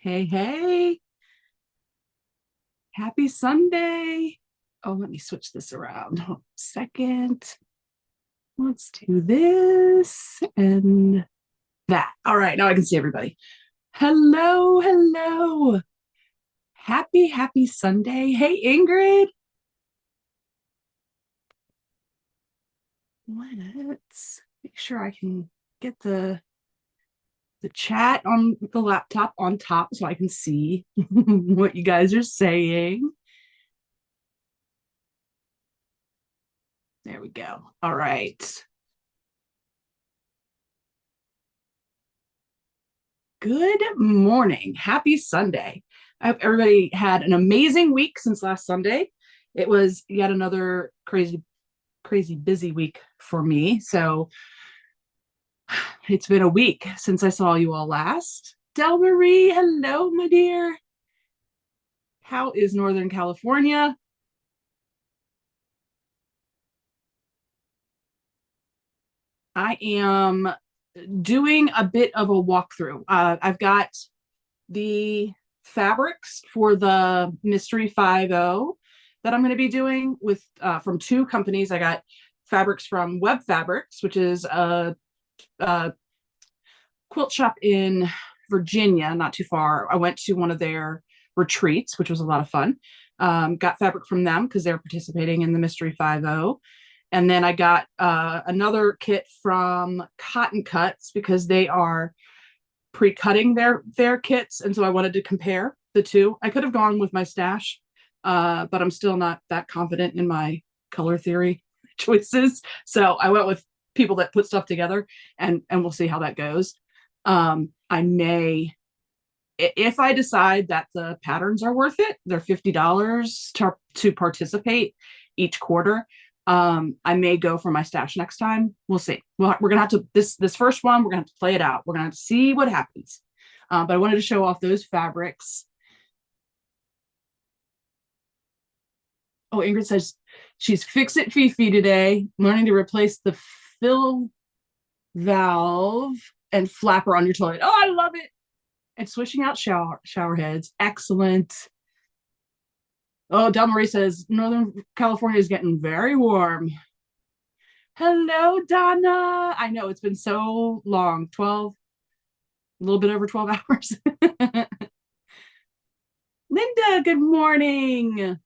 Hey, hey, happy Sunday. Oh, let me switch this around. Hold on a second. Let's do this and that. All right, now I can see everybody. Hello, hello. Happy Sunday. Hey, Ingrid. Let's make sure I can get the chat on the laptop on top so I can see what you guys are saying. There we go. All right. Good morning. Happy Sunday. I hope everybody had an amazing week since last Sunday. It was yet another crazy busy week for me. So it's been a week since I saw you all last. Del Marie, hello, my dear. How is Northern California? I am doing a bit of a walkthrough. I've got the fabrics for the Mystery 50 that I'm going to be doing with from two companies. I got fabrics from Web Fabrics, which is a quilt shop in Virginia, not too far. I went to one of their retreats, which was a lot of fun. Got fabric from them because they're participating in the Mystery 50. And then I got another kit from Cotton Cuts because they are pre-cutting their kits, and so I wanted to compare the two. I could have gone with my stash, but I'm still not that confident in my color theory choices. So I went with people that put stuff together, and we'll see how that goes. I may, if I decide that the patterns are worth it, they're $50 to participate each quarter. I may go for my stash next time. We'll see. We're gonna have to this first one. We're gonna have to play it out. We're gonna have to see what happens. But I wanted to show off those fabrics. Oh, Ingrid says she's Fix It Fifi today, learning to replace the fill valve and flapper on your toilet. Oh, I love it. And switching out shower heads. Excellent. Oh, Del Marie says Northern California is getting very warm. Hello, Donna. I know it's been so long 12, a little bit over 12 hours. Linda, good morning.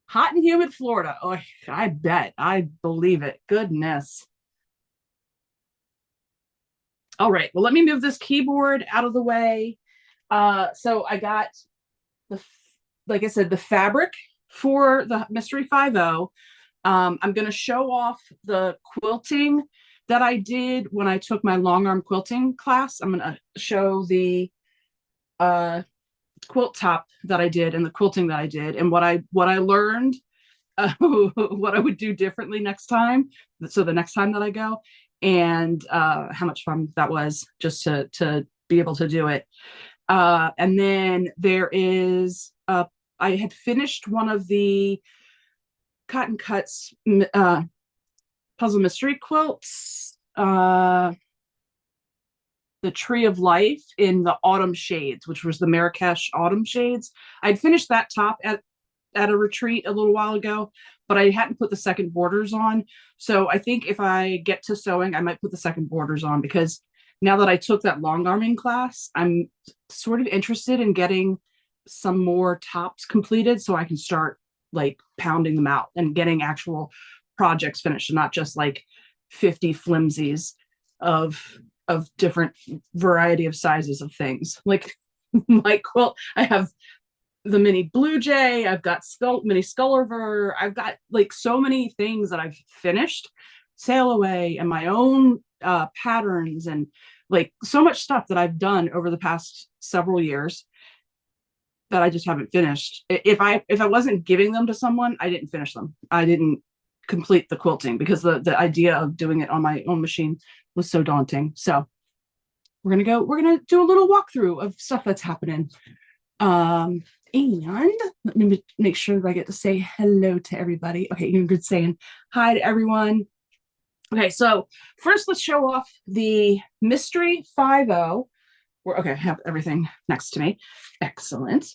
Hot and humid Florida. Oh, I bet. I believe it. Goodness. All right. Well, let me move this keyboard out of the way. So I got the, like I said, the fabric for the Mystery 50. I'm going to show off the quilting that I did when I took my long arm quilting class. I'm going to show the quilt top that I did and the quilting that I did and what I learned, what I would do differently next time. So the next time that I go, and how much fun that was just to be able to do it. And then there is I had finished one of the Cotton Cuts puzzle mystery quilts, the Tree of Life in the autumn shades, which was the Marrakesh autumn shades. I'd finished that top at a retreat a little while ago, but I hadn't put the second borders on. So I think if I get to sewing, I might put the second borders on, because now that I took that long arming class, I'm sort of interested in getting some more tops completed so I can start like pounding them out and getting actual projects finished, and not just like 50 flimsies of different variety of sizes of things. Like my quilt, I have the mini blue jay, I've got mini sculliver, I've got like so many things that I've finished, sail away, and my own patterns, and like so much stuff that I've done over the past several years that I just haven't finished. If I wasn't giving them to someone, I didn't finish them. I didn't complete the quilting because the idea of doing it on my own machine was so daunting. So we're gonna do a little walkthrough of stuff that's happening. And let me make sure that I get to say hello to everybody. Okay, Ingrid's saying hi to everyone. Okay, so first let's show off the Mystery 50 We're okay. I have everything next to me. Excellent.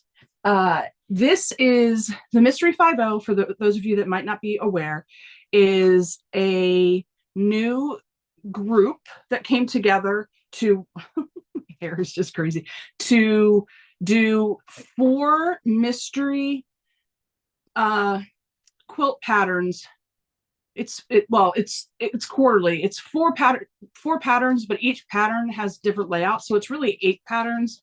This is the Mystery 50 for those of you that might not be aware, is a new group that came together to hair is just crazy to do 4 mystery quilt patterns. It's quarterly. It's 4 patterns, but each pattern has different layouts, so it's really 8 patterns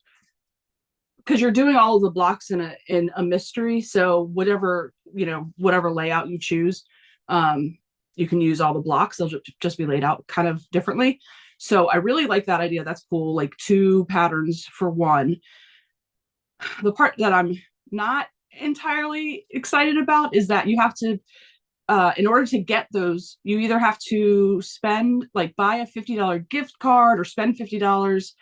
because you're doing all of the blocks in a mystery. So whatever layout you choose, you can use all the blocks. They'll just be laid out kind of differently. So I really like that idea. That's cool. Like 2 patterns for one. The part that I'm not entirely excited about is that you have to, in order to get those, you either have to buy a $50 gift card or spend $50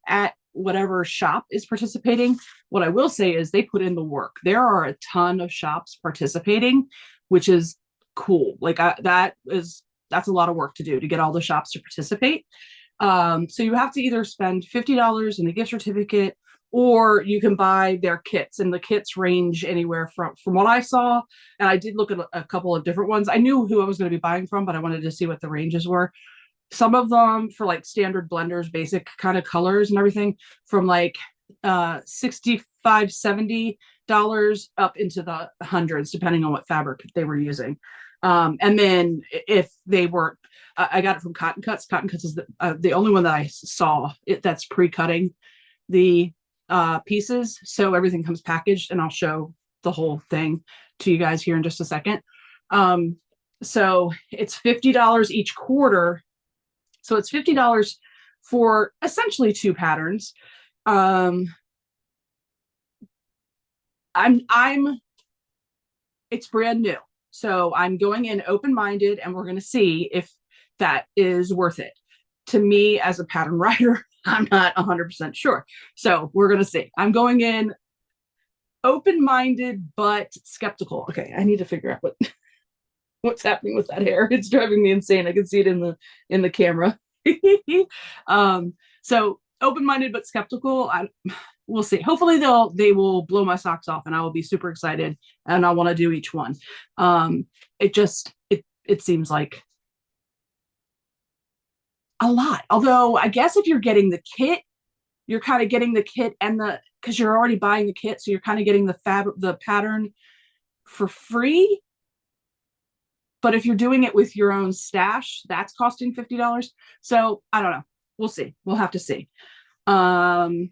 at whatever shop is participating. What I will say is they put in the work. There are a ton of shops participating, which is cool. Like that's a lot of work to do to get all the shops to participate. So you have to either spend $50 in the gift certificate, or you can buy their kits, and the kits range anywhere from what I saw. And I did look at a couple of different ones. I knew who I was going to be buying from, but I wanted to see what the ranges were. Some of them for like standard blenders, basic kind of colors and everything, from like $65, $70 up into the hundreds, depending on what fabric they were using. And then if they were, I got it from Cotton Cuts. Cotton Cuts is the only one that I saw that's pre-cutting the pieces. So everything comes packaged, and I'll show the whole thing to you guys here in just a second. So it's $50 each quarter. So it's $50 for essentially 2 patterns. It's brand new. So I'm going in open-minded, and we're going to see if that is worth it. To me, as a pattern writer, I'm not 100% sure. So we're going to see. I'm going in open-minded, but skeptical. Okay, I need to figure out what's happening with that hair. It's driving me insane. I can see it in the camera. So open-minded, but skeptical. We'll see. Hopefully they will blow my socks off, and I will be super excited, and I want to do each one. It seems like a lot. Although I guess if you're getting the kit, you're kind of getting the kit because you're already buying the kit, so you're kind of getting the pattern for free. But if you're doing it with your own stash, that's costing $50. So I don't know. We'll see. We'll have to see. The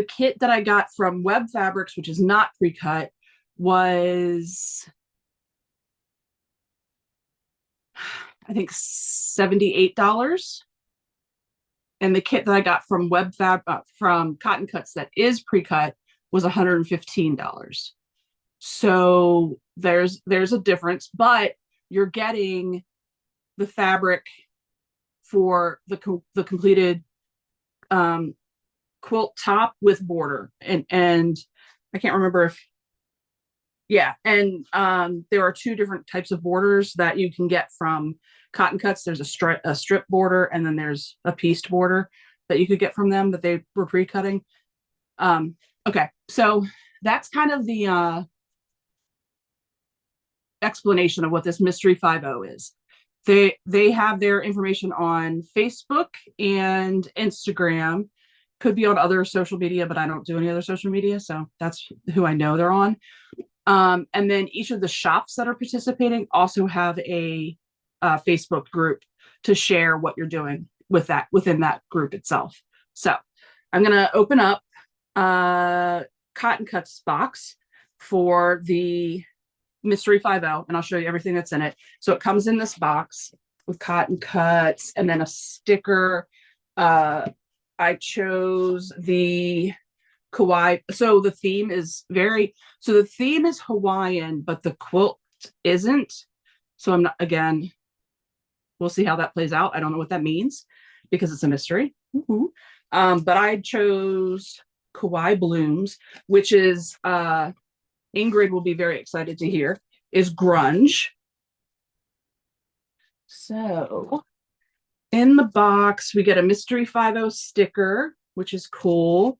kit that I got from Web Fabrics, which is not pre-cut, was I think $78. And the kit that I got from from Cotton Cuts that is pre-cut was $115. So there's a difference, but you're getting the fabric for the completed quilt top with border, and I can't remember and there are 2 different types of borders that you can get from Cotton Cuts. There's a strip border, and then there's a pieced border that you could get from them that they were pre-cutting. Okay, so that's kind of the explanation of what this Mystery 50 is. They have their information on Facebook and Instagram. Could be on other social media, but I don't do any other social media, so that's who I know they're on. And then each of the shops that are participating also have a Facebook group to share what you're doing within that group itself. So I'm going to open up Cotton Cuts box for the Mystery 50, and I'll show you everything that's in it. So it comes in this box with Cotton Cuts and then a sticker. I chose the Kawaii. So the theme is Hawaiian, but the quilt isn't. So I'm not, again, we'll see how that plays out. I don't know what that means because it's a mystery. But I chose Kawaii Blooms, which is, Ingrid will be very excited to hear, is grunge. So in the box, we get a Mystery 50 sticker which is cool.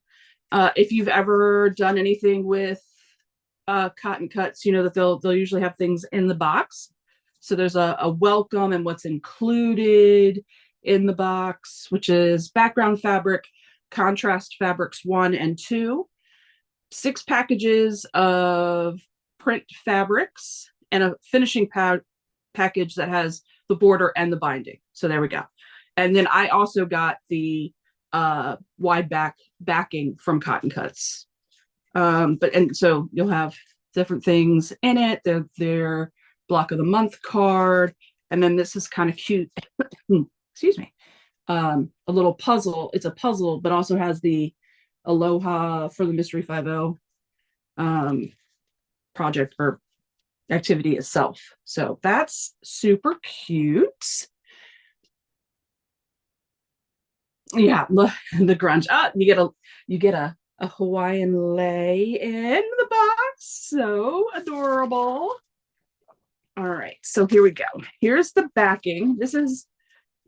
If you've ever done anything with cotton cuts, you know that they'll usually have things in the box. So there's a welcome and what's included in the box, which is background fabric, contrast fabrics 1 and 2, 6 packages of print fabrics, and a finishing package that has the border and the binding. So there we go. And then I also got the wide backing from Cotton Cuts. And so you'll have different things in it. Their block of the month card, and then this is kind of cute. Excuse me. A little puzzle. It's a puzzle, but also has the Aloha for the Mystery 50 project or activity itself. So that's super cute. Yeah, look, the grunge. You get a Hawaiian lei in the box. So adorable. All right, so here we go. Here's the backing. This is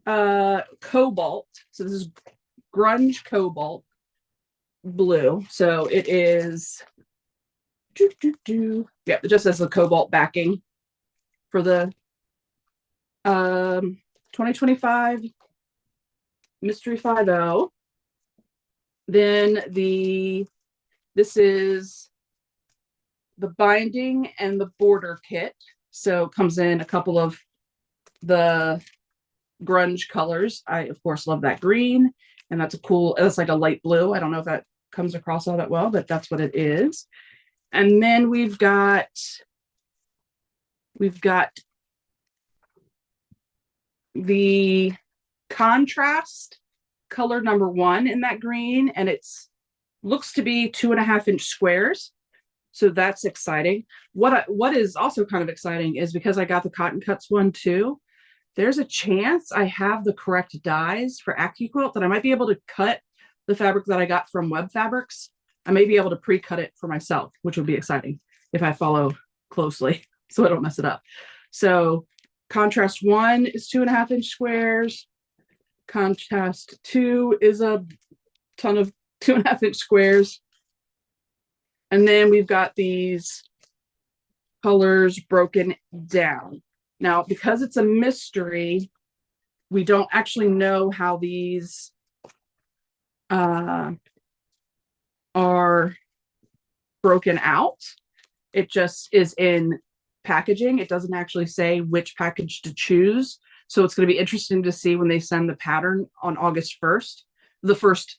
cobalt. So this is grunge cobalt blue. So it is yeah, it just has the cobalt backing for the 2025 Mystery 50. Then this is the binding and the border kit. So it comes in a couple of the grunge colors. I of course love that green, and that's it's like a light blue. I don't know if that comes across all that well, but that's what it is. And then we've got the contrast color number 1 in that green, and it's looks to be 2.5-inch squares. So that's exciting. What is also kind of exciting is because I got the Cotton Cuts one too, there's a chance I have the correct dyes for AccuQuilt that I might be able to cut the fabric that I got from Web Fabrics. I may be able to pre-cut it for myself, which would be exciting if I follow closely so I don't mess it up. So contrast 1 is 2.5-inch squares. Contrast 2 is a ton of 2.5-inch squares. And then we've got these colors broken down. Now, because it's a mystery, we don't actually know how these are broken out. It just is in packaging. It doesn't actually say which package to choose. So it's going to be interesting to see when they send the pattern on August 1st, the first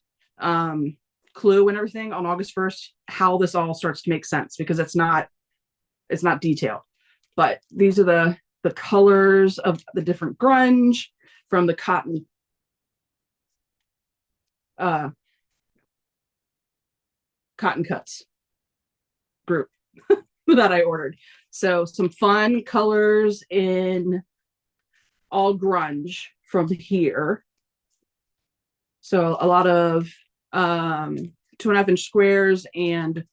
clue and everything on August 1st, how this all starts to make sense, because it's not detailed. But these are the colors of the different grunge from the cotton cuts group that I ordered. So some fun colors in all grunge from here. So a lot of 2.5-inch squares and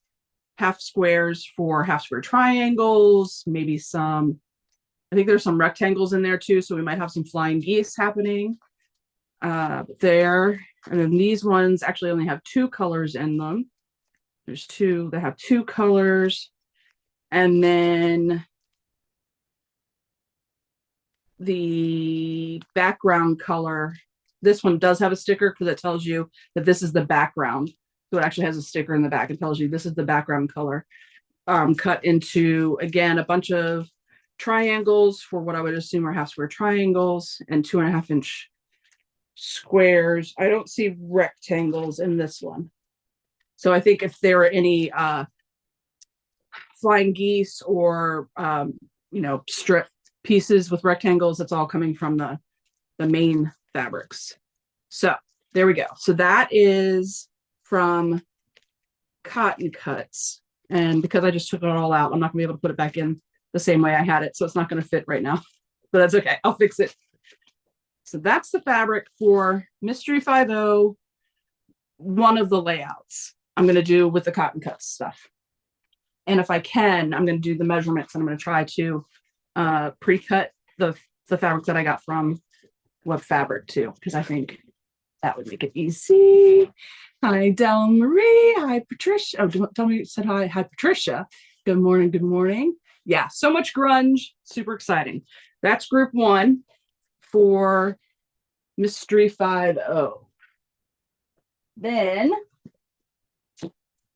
half squares for half square triangles, maybe some, I think there's some rectangles in there too. So we might have some flying geese happening there. And then these ones actually only have 2 colors in them. There's 2 that have 2 colors. And then the background color, this one does have a sticker because it tells you that this is the background. So it actually has a sticker in the back. It tells you this is the background color, cut into, again, a bunch of triangles for what I would assume are half square triangles and 2.5-inch squares. I don't see rectangles in this one. So I think if there are any flying geese or, strip pieces with rectangles, that's all coming from the main fabrics. So there we go. So that is from Cotton Cuts. And because I just took it all out, I'm not gonna be able to put it back in the same way I had it. So it's not gonna fit right now, but that's okay. I'll fix it. So that's the fabric for Mystery 50, one of the layouts I'm gonna do with the Cotton Cuts stuff. And if I can, I'm gonna do the measurements, and I'm gonna try to pre-cut the fabric that I got from Web Fabric too, because I think that would make it easy. Hi, Del Marie. Hi, Patricia. Oh, tell me you said hi. Hi, Patricia. Good morning. Good morning. Yeah, so much grunge. Super exciting. That's group one for Mystery 5O. Then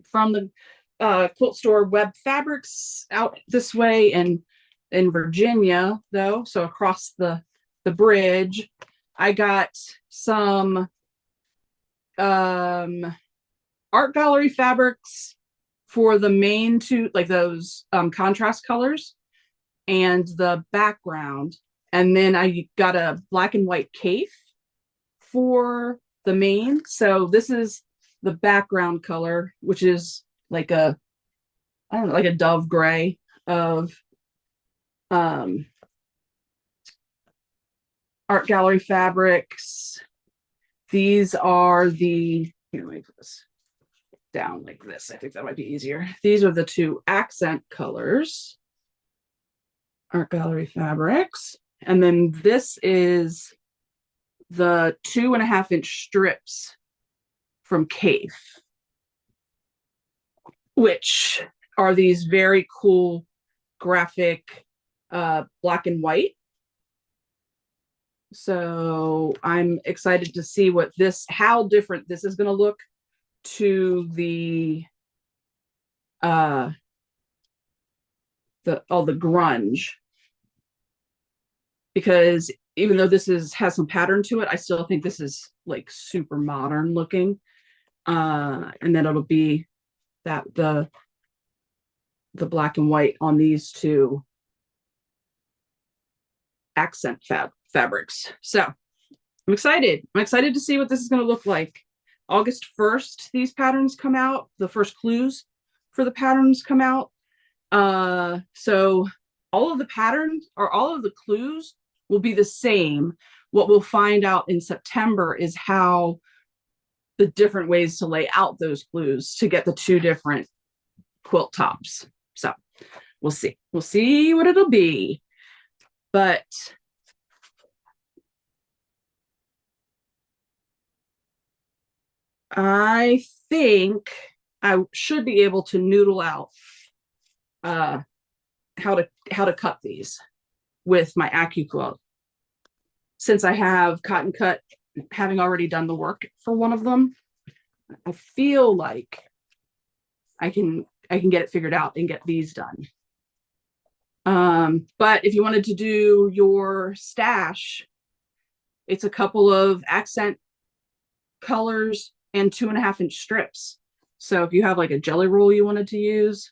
from the quilt store Web Fabrics out this way and in Virginia, though, so across the bridge, I got some art gallery fabrics for the main two, like those contrast colors and the background. And then I got a black and white cafe for the main. So this is the background color, which is like a, I don't know, like a dove gray of art gallery fabrics. These are the, here, let me put this down like this. I think that might be easier. These are the two accent colors, art gallery fabrics. And then this is the 2.5-inch strips from Cave, which are these very cool graphic black and white. So I'm excited to see what this, how different this is going to look to the grunge, because even though this has some pattern to it, I still think this is like super modern looking. And then it'll be that the black and white on these two accent fabrics. So I'm excited. I'm excited to see what this is going to look like. August 1st, these patterns come out. The first clues for the patterns come out. So all of the patterns or all of the clues will be the same. What we'll find out in September is how the different ways to lay out those clues to get the two different quilt tops. So we'll see. We'll see what it'll be. But I think I should be able to noodle out how to cut these with my AccuQuilt, since I have Cotton Cut, having already done the work for one of them. I feel like I can get it figured out and get these done. But if you wanted to do your stash, it's a couple of accent colors and 2.5-inch strips. So if you have like a jelly roll you wanted to use,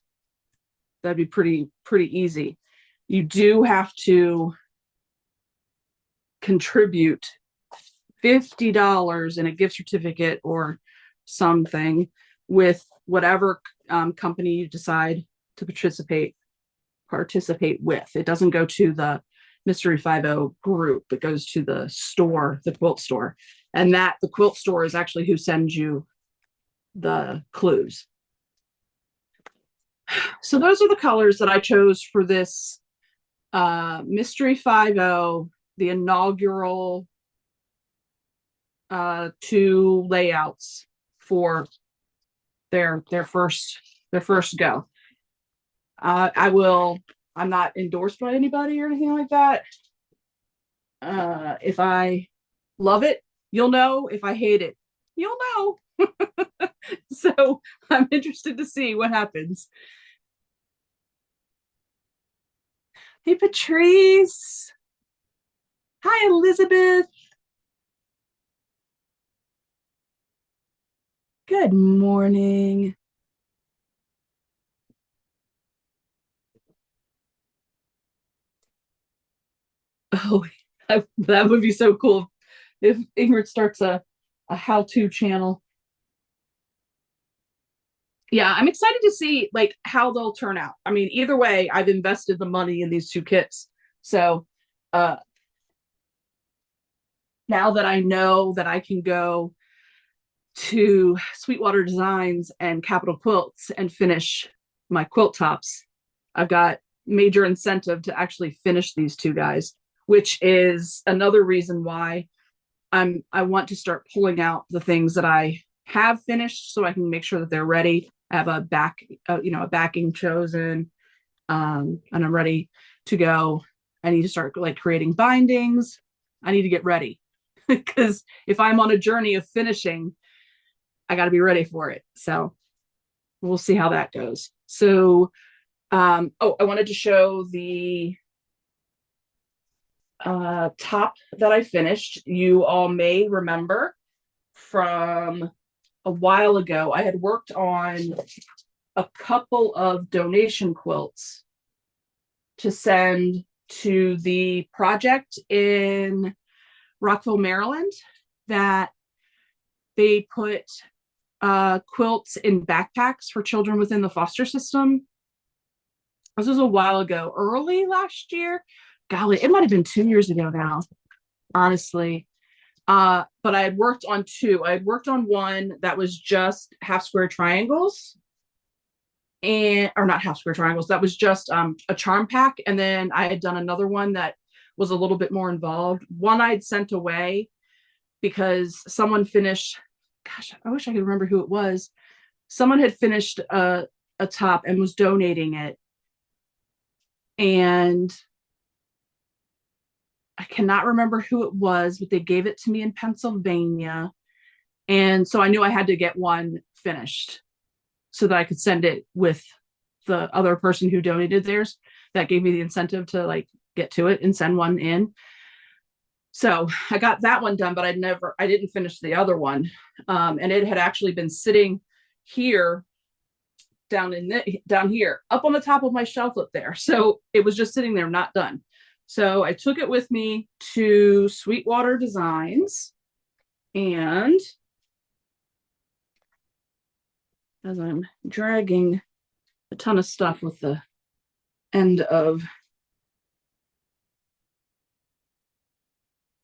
that'd be pretty easy. You do have to contribute $50 in a gift certificate or something with whatever company you decide to participate with. It doesn't go to the Mystery 5O group. It goes to the store, the quilt store. And that the quilt store is actually who sends you the clues. So those are the colors that I chose for this Mystery 5O, the inaugural two layouts for their first go. I'm not endorsed by anybody or anything like that. If I love it, you'll know. If I hate it, you'll know. So I'm interested to see what happens. Hey, Patrice. Hi, Elizabeth. Good morning. Oh, that would be so cool if Ingrid starts a how-to channel. Yeah, I'm excited to see like how they'll turn out. I mean, either way, I've invested the money in these two kits. So now that I know that I can go to Sweetwater Designs and Capital Quilts and finish my quilt tops, I've got major incentive to actually finish these two guys, which is another reason why I want to start pulling out the things that I have finished so I can make sure that they're ready. I have a backing chosen, and I'm ready to go. I need to start like creating bindings. I need to get ready because if I'm on a journey of finishing, I got to be ready for it. So we'll see how that goes. So, I wanted to show the top that I finished. You all may remember from a while ago, I had worked on a couple of donation quilts to send to the project in Rockville, Maryland, that they put quilts in backpacks for children within the foster system. This was a while ago, early last year. Golly, it might have been 2 years ago now, honestly. But I had worked on two. I had worked on one that was just half square triangles, and or not half square triangles. That was just a charm pack. And then I had done another one that was a little bit more involved. One I'd sent away because someone finished. Gosh, I wish I could remember who it was. Someone had finished a top and was donating it, and I cannot remember who it was, but they gave it to me in Pennsylvania. And so I knew I had to get one finished so that I could send it with the other person who donated theirs. That gave me the incentive to like get to it and send one in. So I got that one done, but I didn't finish the other one. And it had actually been sitting here down here up on the top of my shelf up there. So it was just sitting there, not done. So I took it with me to Sweetwater Designs, and as I'm dragging a ton of stuff with the end of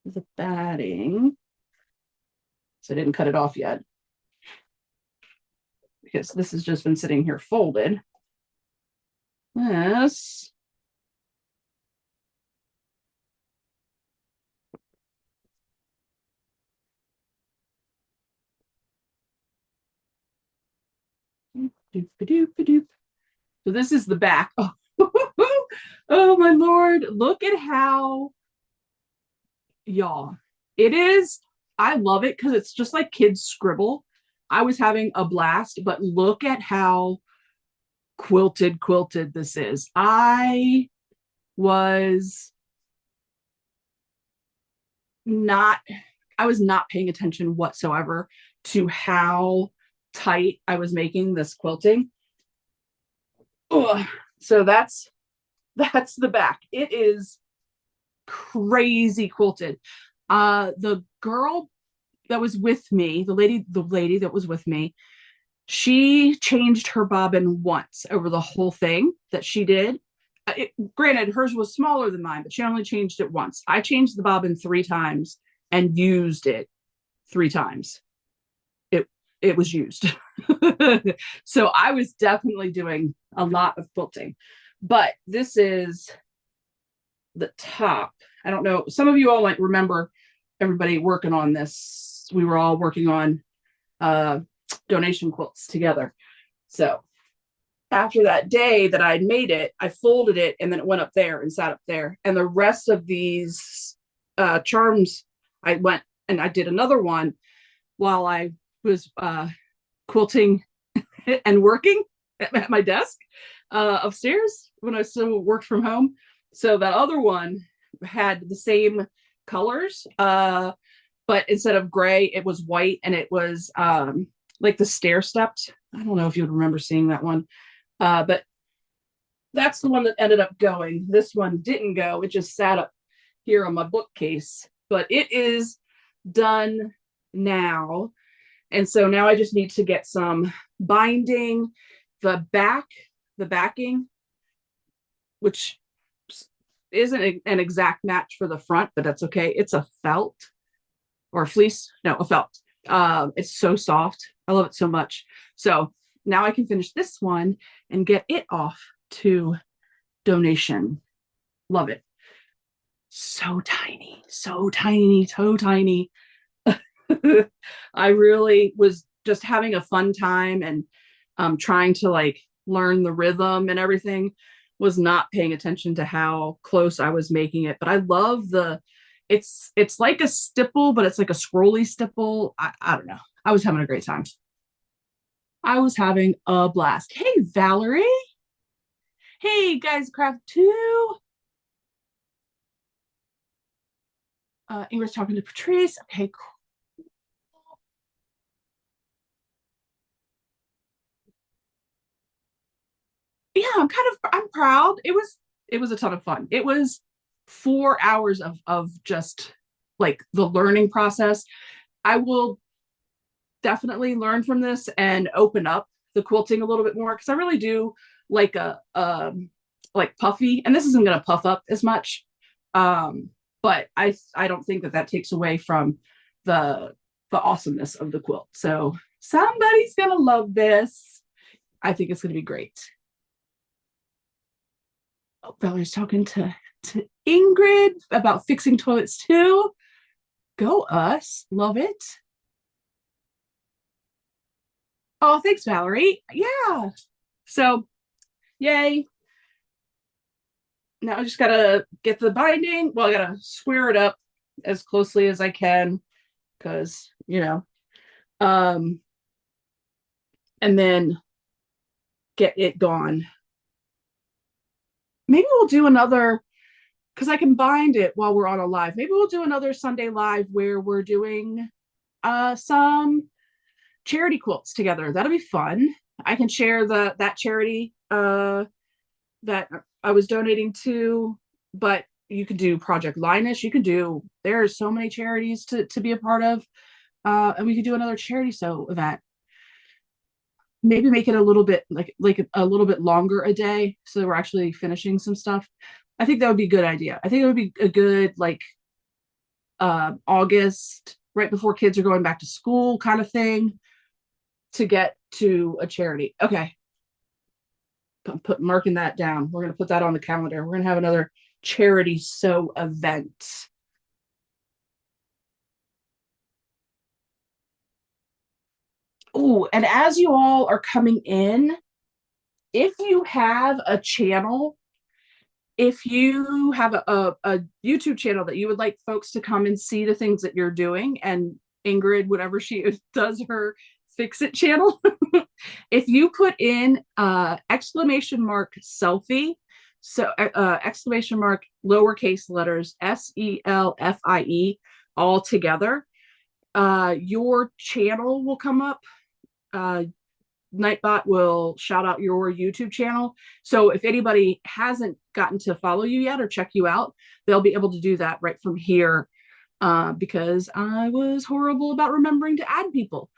the batting, so I didn't cut it off yet because this has just been sitting here folded. Yes. So this is the back. Oh, oh my Lord. Look at how, y'all, it is. I love it because it's just like kids scribble. I was having a blast, but look at how quilted this is. I was not paying attention whatsoever to how tight I was making this quilting. Ugh. So that's the back. It is crazy quilted. The girl that was with me, the lady that was with me, she changed her bobbin once over the whole thing that she did. Granted, hers was smaller than mine, but she only changed it once. I changed the bobbin 3 times and used it 3 times. It was used. So I was definitely doing a lot of quilting. But this is the top. I don't know. Some of you all might remember everybody working on this. We were all working on donation quilts together. So after that day that I'd made it, I folded it and then it went up there and sat up there. And the rest of these charms, I went and I did another one while I was quilting and working at my desk upstairs when I still worked from home. So that other one had the same colors, but instead of gray, it was white, and it was like the stair stepped. I don't know if you would remember seeing that one, but that's the one that ended up going. This one didn't go. It just sat up here on my bookcase, but it is done now. And so now I just need to get some binding, the backing, which isn't an exact match for the front, but that's okay. It's a felt or a fleece. No, a felt. It's so soft. I love it so much. So now I can finish this one and get it off to donation. Love it. So tiny, so tiny, so tiny. I really was just having a fun time and trying to like learn the rhythm and everything, was not paying attention to how close I was making it. But I love it's like a stipple, but it's like a scrolly stipple. I don't know. I was having a great time. I was having a blast. Hey, Valerie. Hey, guys, craft two. Ingrid's talking to Patrice. Okay, cool. Yeah, I'm proud. It was a ton of fun. It was 4 hours of just like the learning process. I will definitely learn from this and open up the quilting a little bit more, because I really do like a like puffy, and this isn't going to puff up as much, but I don't think that that takes away from the the awesomeness of the quilt. So somebody's gonna love this. I think it's gonna be great. Oh, Valerie's talking to Ingrid about fixing toilets too. Go us, love it. Oh, thanks, Valerie. Yeah. So, yay. Now I just gotta get the binding. Well, I gotta square it up as closely as I can, because, um, and then get it gone. Maybe we'll do another, because I can bind it while we're on a live. Maybe we'll do another Sunday live where we're doing some charity quilts together. That'll be fun. I can share that charity that I was donating to, but you could do Project Linus. You could do, there are so many charities to be a part of. And we could do another charity so event. Maybe make it a little bit like a little bit longer a day, so that we're actually finishing some stuff. I think that would be a good idea. I think it would be a good like August, right before kids are going back to school kind of thing, to get to a charity. Okay. Marking that down. We're going to put that on the calendar. We're going to have another charity sew event. Oh, and as you all are coming in, if you have a channel, if you have a YouTube channel that you would like folks to come and see the things that you're doing, and Ingrid, whatever she does her fix it channel, if you put in exclamation mark selfie, so exclamation mark lowercase letters SELFIE all together, your channel will come up. Nightbot will shout out your YouTube channel. So if anybody hasn't gotten to follow you yet or check you out, they'll be able to do that right from here, because I was horrible about remembering to add people.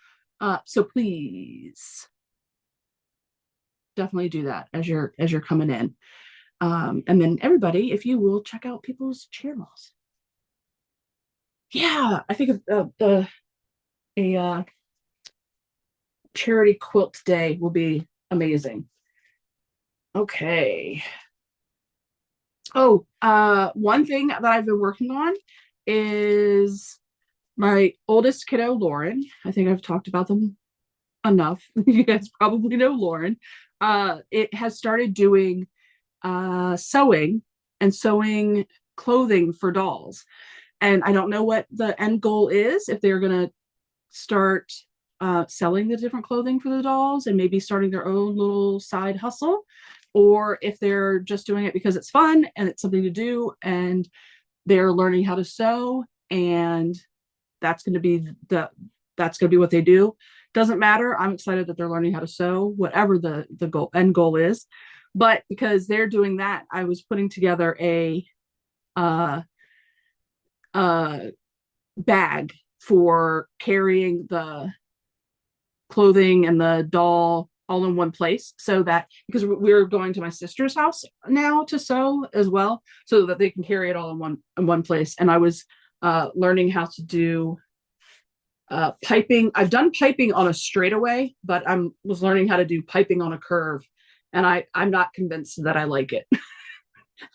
So please definitely do that as you're coming in. And then everybody, if you will check out people's channels. Yeah, I think a charity quilt day will be amazing. Okay. Oh, one thing that I've been working on is my oldest kiddo, Lauren. I think I've talked about them enough. You guys probably know Lauren. It has started doing sewing and sewing clothing for dolls. And I don't know what the end goal is, if they're going to start selling the different clothing for the dolls and maybe starting their own little side hustle, or if they're just doing it because it's fun and it's something to do and they're learning how to sew, and that's going to be what they do. Doesn't matter. I'm excited that they're learning how to sew, whatever the end goal is. But because they're doing that, I was putting together a bag for carrying the clothing and the doll all in one place, so that, because we're going to my sister's house now to sew as well, so that they can carry it all in one place. And I was learning how to do piping. I've done piping on a straightaway, but I was learning how to do piping on a curve, and I'm not convinced that I like it.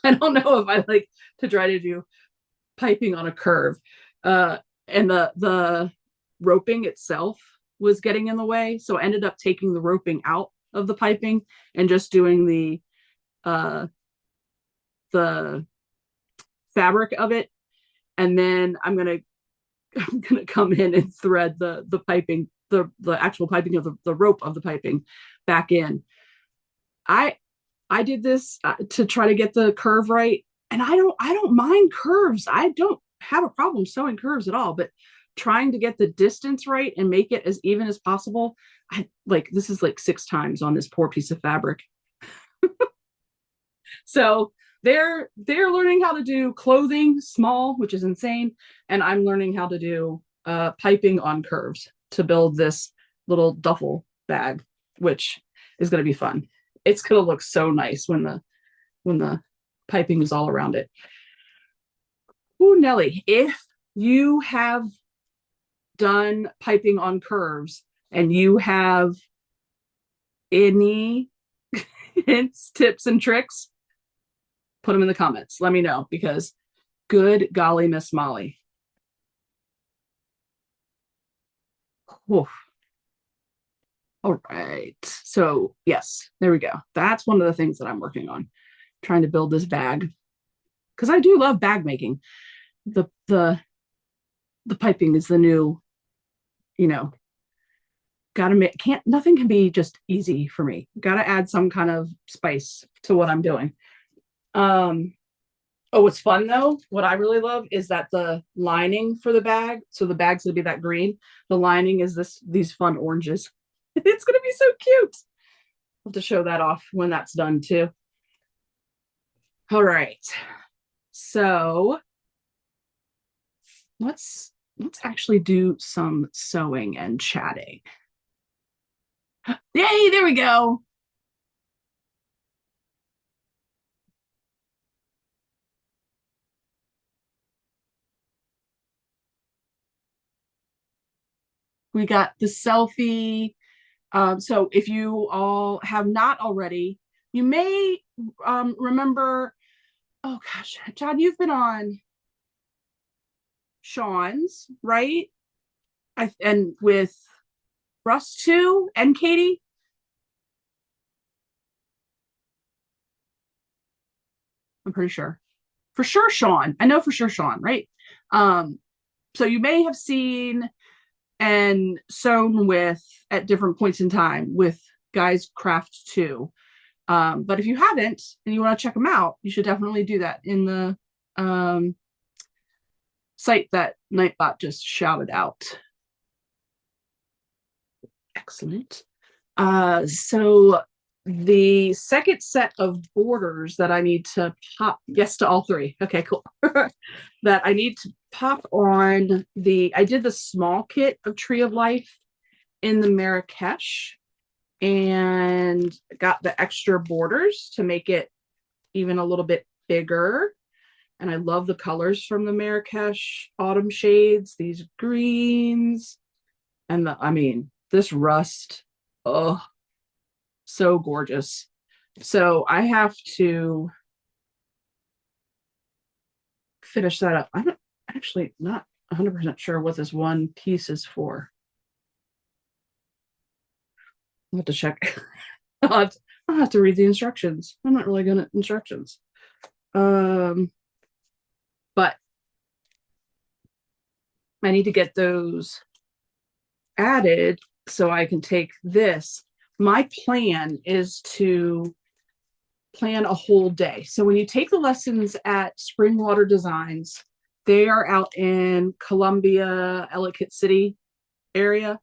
I don't know if I like to try to do piping on a curve. And the roping itself was getting in the way. So I ended up taking the roping out of the piping and just doing uh the fabric of it. And then I'm gonna come in and thread the piping, the actual piping of the rope of the piping back in. I I did this to try to get the curve right, and I don't mind curves. I don't have a problem sewing curves at all, but trying to get the distance right and make it as even as possible, I like this is like 6 times on this poor piece of fabric. So they're learning how to do clothing small, which is insane, and I'm learning how to do piping on curves to build this little duffel bag, which is going to be fun. It's going to look so nice when the piping is all around it. Ooh, Nelly, if you have done piping on curves and you have any hints, tips, and tricks, put them in the comments. Let me know, because good golly, Miss Molly. Oof. All right. So yes, there we go. That's one of the things that I'm working on, trying to build this bag, because I do love bag making. The piping is the new, you know, gotta make, can't, nothing can be just easy for me. Gotta add some kind of spice to what I'm doing. Oh, what's fun though, what I really love is that the lining for the bag, so the bag's gonna be that green, the lining is these fun oranges. It's gonna be so cute. I'll have to show that off when that's done too. All right, so let's actually do some sewing and chatting. Yay, there we go. We got the selfie. So if you all have not already, you may remember, oh gosh, John, you've been on Sean's, right? And with Russ too, and Katie. I'm pretty sure. For sure, Sean. I know for sure, Sean, right? Um, so you may have seen and sewn with at different points in time with Guys Craft 2. But if you haven't and you want to check them out, you should definitely do that in the site that Nightbot just shouted out. Excellent. So the second set of borders that I need to pop, yes to all three. Okay, cool. That I need to pop on I did the small kit of Tree of Life in the Marrakesh and got the extra borders to make it even a little bit bigger. And I love the colors from the Marrakesh autumn shades, these greens, and I mean, this rust. Oh, so gorgeous. So I have to finish that up. I'm actually not 100% sure what this one piece is for. I'll have to check. I'll have to read the instructions. I'm not really good at instructions. But I need to get those added so I can take this. My plan is to plan a whole day. So when you take the lessons at Springwater Designs, they are out in Columbia, Ellicott City area.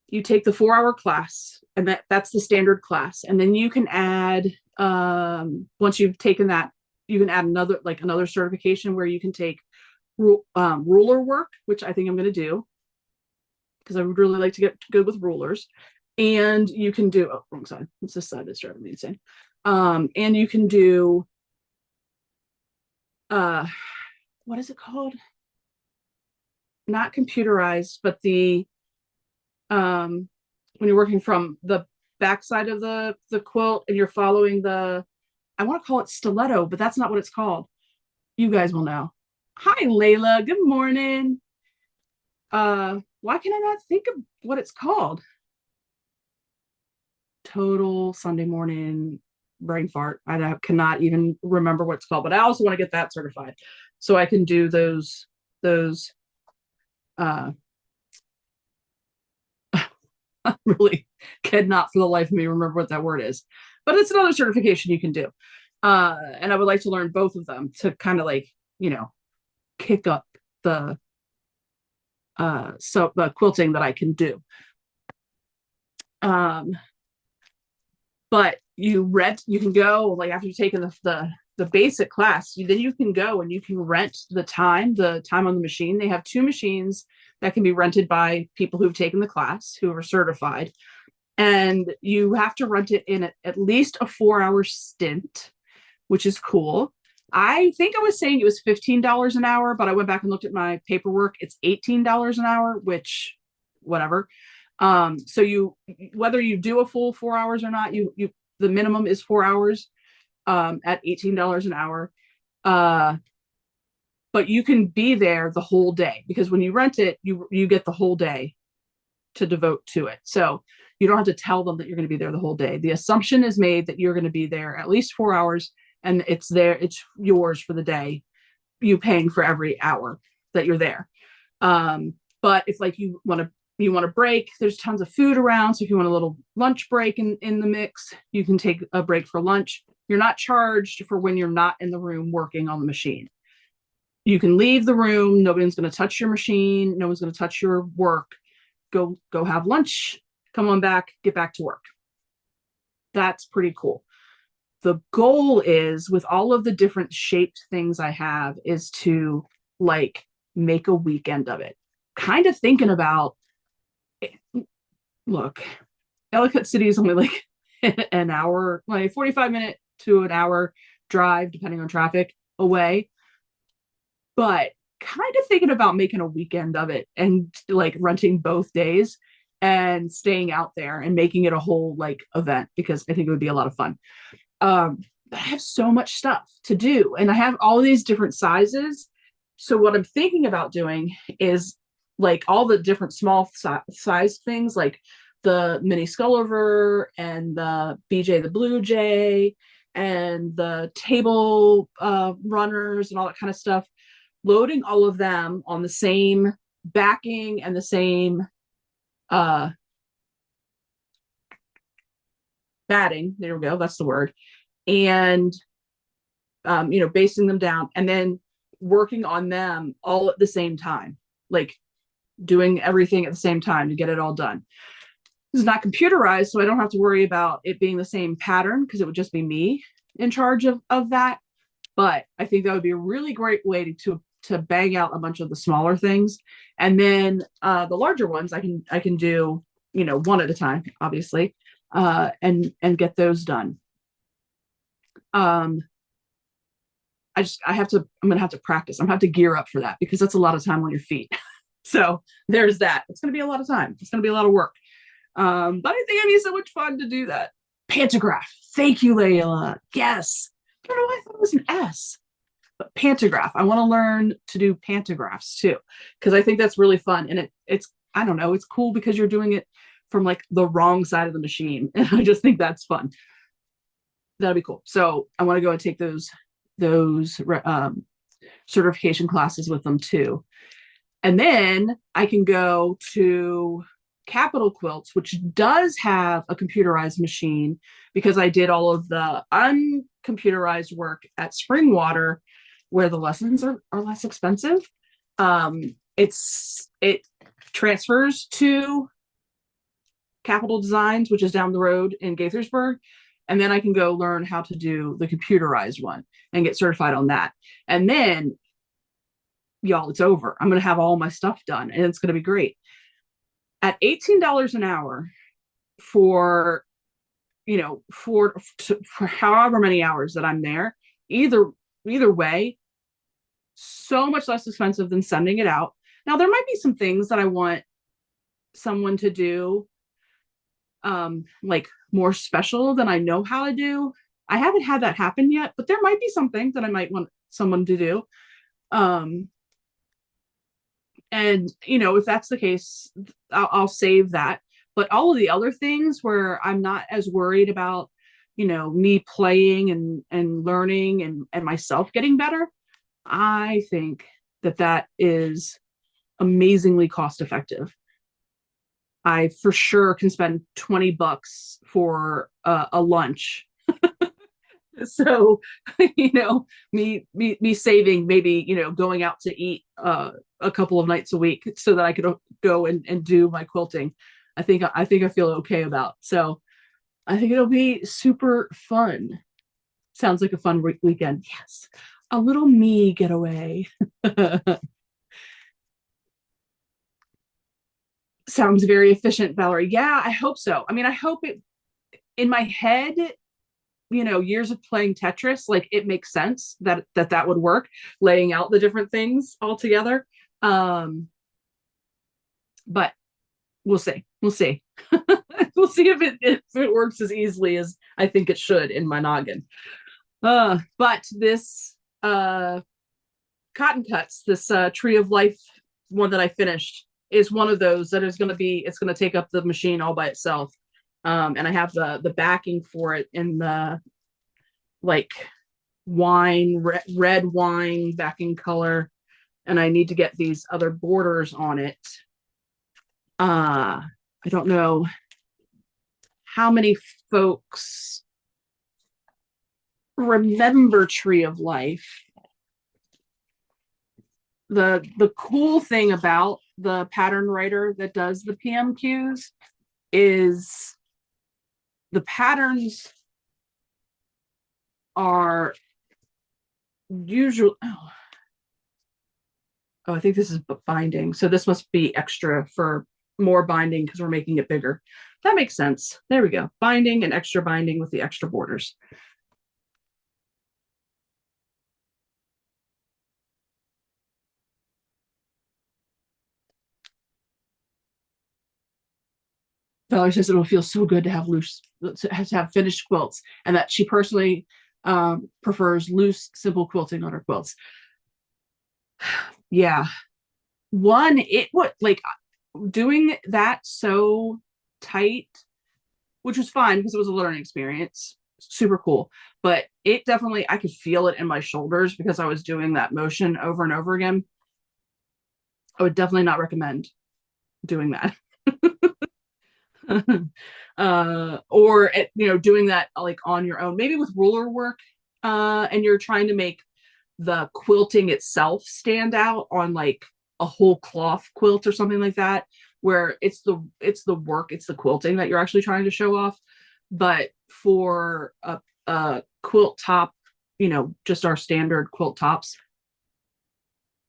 You take the 4-hour class, and that's the standard class. And then you can add, once you've taken that, you can add another certification where you can take ruler work, which I think I'm going to do because I would really like to get good with rulers. And you can do, oh, wrong side. It's this side that's driving me insane. And you can do, what is it called? Not computerized, but when you're working from the backside of the quilt and you're following I want to call it stiletto, but that's not what it's called. You guys will know. Hi, Layla. Good morning. Why can I not think of what it's called? Total Sunday morning brain fart. I cannot even remember what it's called, but I also want to get that certified so I can do those uh really cannot for the life of me remember what that word is. But it's another certification you can do. And I would like to learn both of them to kind of like, you know, kick up the so the quilting that I can do. Um but you can go like after you've taken the basic class, then you can go and you can rent the time on the machine. They have two machines that can be rented by people who've taken the class, who are certified, and you have to rent it in at least a 4 hour stint, which is cool. I think I was saying it was $15 an hour, but I went back and looked at my paperwork. It's $18 an hour, which whatever. So you whether you do a full 4 hours or not, you the minimum is 4 hours at $18 an hour. Uh, but you can be there the whole day because when you rent it, you get the whole day to devote to it. So you don't have to tell them that you're going to be there the whole day. The assumption is made that you're going to be there at least 4 hours and it's yours for the day, you paying for every hour that you're there. But if like you want to break, there's tons of food around. So if you want a little lunch break in the mix, you can take a break for lunch. You're not charged for when you're not in the room working on the machine. You can leave the room. Nobody's going to touch your machine. No one's going to touch your work. Go have lunch. Come on back. Get back to work. That's pretty cool. The goal is with all of the different shaped things I have is to like make a weekend of it. Kind of thinking about look, Ellicott City is only like an hour, like 45-minute to an hour drive, depending on traffic, away. But kind of thinking about making a weekend of it and like renting both days and staying out there and making it a whole like event because I think it would be a lot of fun. But I have so much stuff to do and I have all these different sizes. So what I'm thinking about doing is like all the different small size things like the mini scullover and the BJ the Blue Jay and the table runners and all that kind of stuff, loading all of them on the same backing and the same uh batting, there we go, that's the word, and basting them down and then working on them all at the same time, like doing everything at the same time to get it all done. It's not computerized, so I don't have to worry about it being the same pattern because it would just be me in charge of that. But I think that would be a really great way to bang out a bunch of the smaller things, and then the larger ones I can do one at a time, obviously, and get those done. I'm gonna have to practice. I'm gonna have to gear up for that because that's a lot of time on your feet. So there's that. It's gonna be a lot of time. It's gonna be a lot of work. But I think it'd be so much fun to do that. Pantograph. Thank you, Layla. Yes. I don't know why I thought it was an S. But pantograph. I want to learn to do pantographs too, because I think that's really fun. And it's I don't know, it's cool because you're doing it from like the wrong side of the machine. And I just think that's fun. That'd be cool. So I want to go and take those certification classes with them too. And then I can go to Capital Quilts, which does have a computerized machine because I did all of the uncomputerized work at Springwater, where the lessons are less expensive. It transfers to Capital Designs, which is down the road in Gaithersburg, and then I can go learn how to do the computerized one and get certified on that. And then, y'all, it's over. I'm going to have all my stuff done, and it's going to be great. At $18 an hour for for however many hours that I'm there, either way, so much less expensive than sending it out. Now there might be some things that I want someone to do like more special than I know how to do. I haven't had that happen yet, but there might be some things that I might want someone to do. And, if that's the case, I'll save that. But all of the other things where I'm not as worried about, me playing and learning and myself getting better, I think that is amazingly cost effective. I for sure can spend $20 for a lunch. So, me saving maybe, going out to eat a couple of nights a week so that I could go and do my quilting. I feel okay about. So I think it'll be super fun. Sounds like a fun weekend. Yes. A little me getaway. Sounds very efficient, Valerie. Yeah, I hope so. I mean, I hope it in my head, years of playing Tetris, like it makes sense that would work, laying out the different things all together. But we'll see. We'll see. We'll see if it works as easily as I think it should in my noggin. But this cotton cuts, this tree of life one that I finished is one of those that is going to be, it's going to take up the machine all by itself. And I have the backing for it in the like red wine backing color, and I need to get these other borders on it. I don't know how many folks remember Tree of Life. The cool thing about the pattern writer that does the PMQs is the patterns are usually I think this is binding, so this must be extra for more binding because we're making it bigger. That makes sense. There we go. Binding and extra binding with the extra borders. Valerie says it'll feel so good to have finished quilts, and that she personally prefers loose, simple quilting on her quilts. Yeah. It would like doing that so tight, which was fine because it was a learning experience, super cool. But it definitely, I could feel it in my shoulders because I was doing that motion over and over again. I would definitely not recommend doing that. Or doing that like on your own, maybe with ruler work, and you're trying to make the quilting itself stand out on like a whole cloth quilt or something like that, where it's the work, it's the quilting that you're actually trying to show off. But for a quilt top, just our standard quilt tops,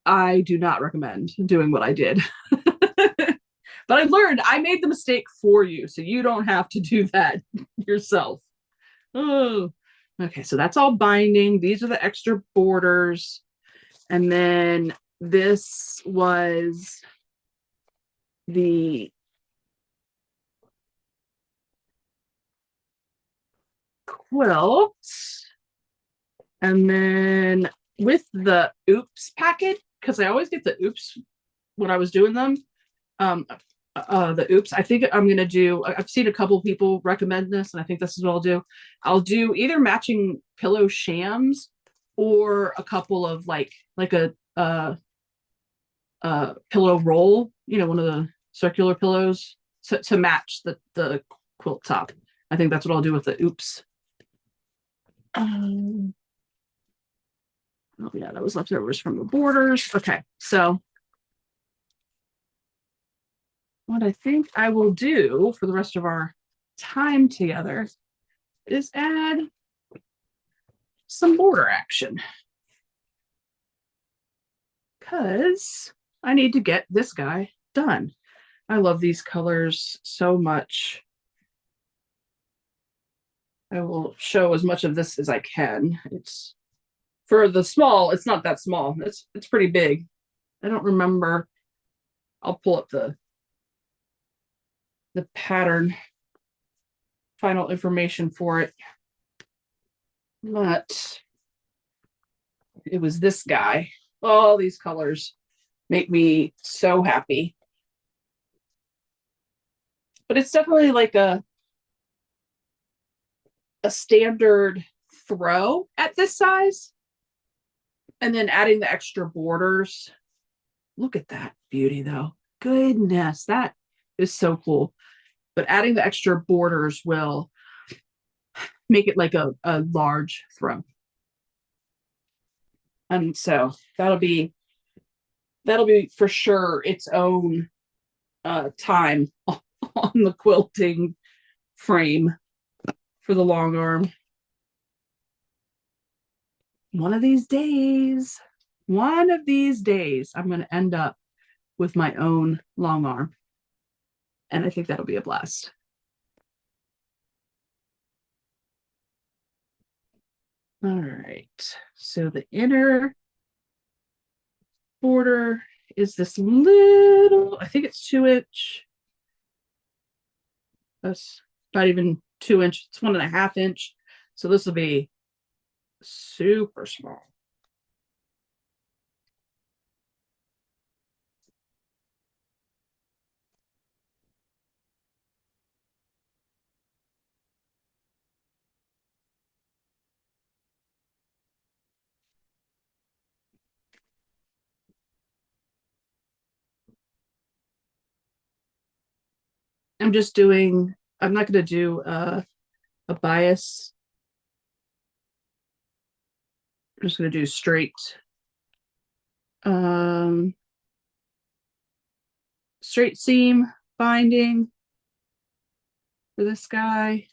I do not recommend doing what I did. But I learned, I made the mistake for you, so you don't have to do that yourself. Oh, okay. So that's all binding. These are the extra borders. And then this was the quilt. And then with the oops packet, because I always get the oops when I was doing them, the oops, I think I'm gonna do, I've seen a couple people recommend this, and I think this is what I'll do either matching pillow shams or a couple of like a pillow roll, one of the circular pillows to match the quilt top. I think that's what I'll do with the oops. Oh yeah, that was leftovers from the borders. Okay, so what I think I will do for the rest of our time together is add some border action, because I need to get this guy done. I love these colors so much. I will show as much of this as I can. It's for the small, it's not that small. It's pretty big. I don't remember. I'll pull up the pattern final information for it. But it was this guy. All these colors. make me so happy. But it's definitely like a standard throw at this size. And then adding the extra borders. Look at that beauty though. Goodness, that is so cool. But adding the extra borders will make it like a large throw. And so that'll be for sure its own time on the quilting frame for the long arm. One of these days, I'm going to end up with my own long arm. And I think that'll be a blast. All right. So the inner border is this little, I think it's 2 inch. That's not even 2 inch, it's 1.5 inch. So this will be super small. I'm not going to do a bias. I'm just going to do um, straight seam binding for this guy.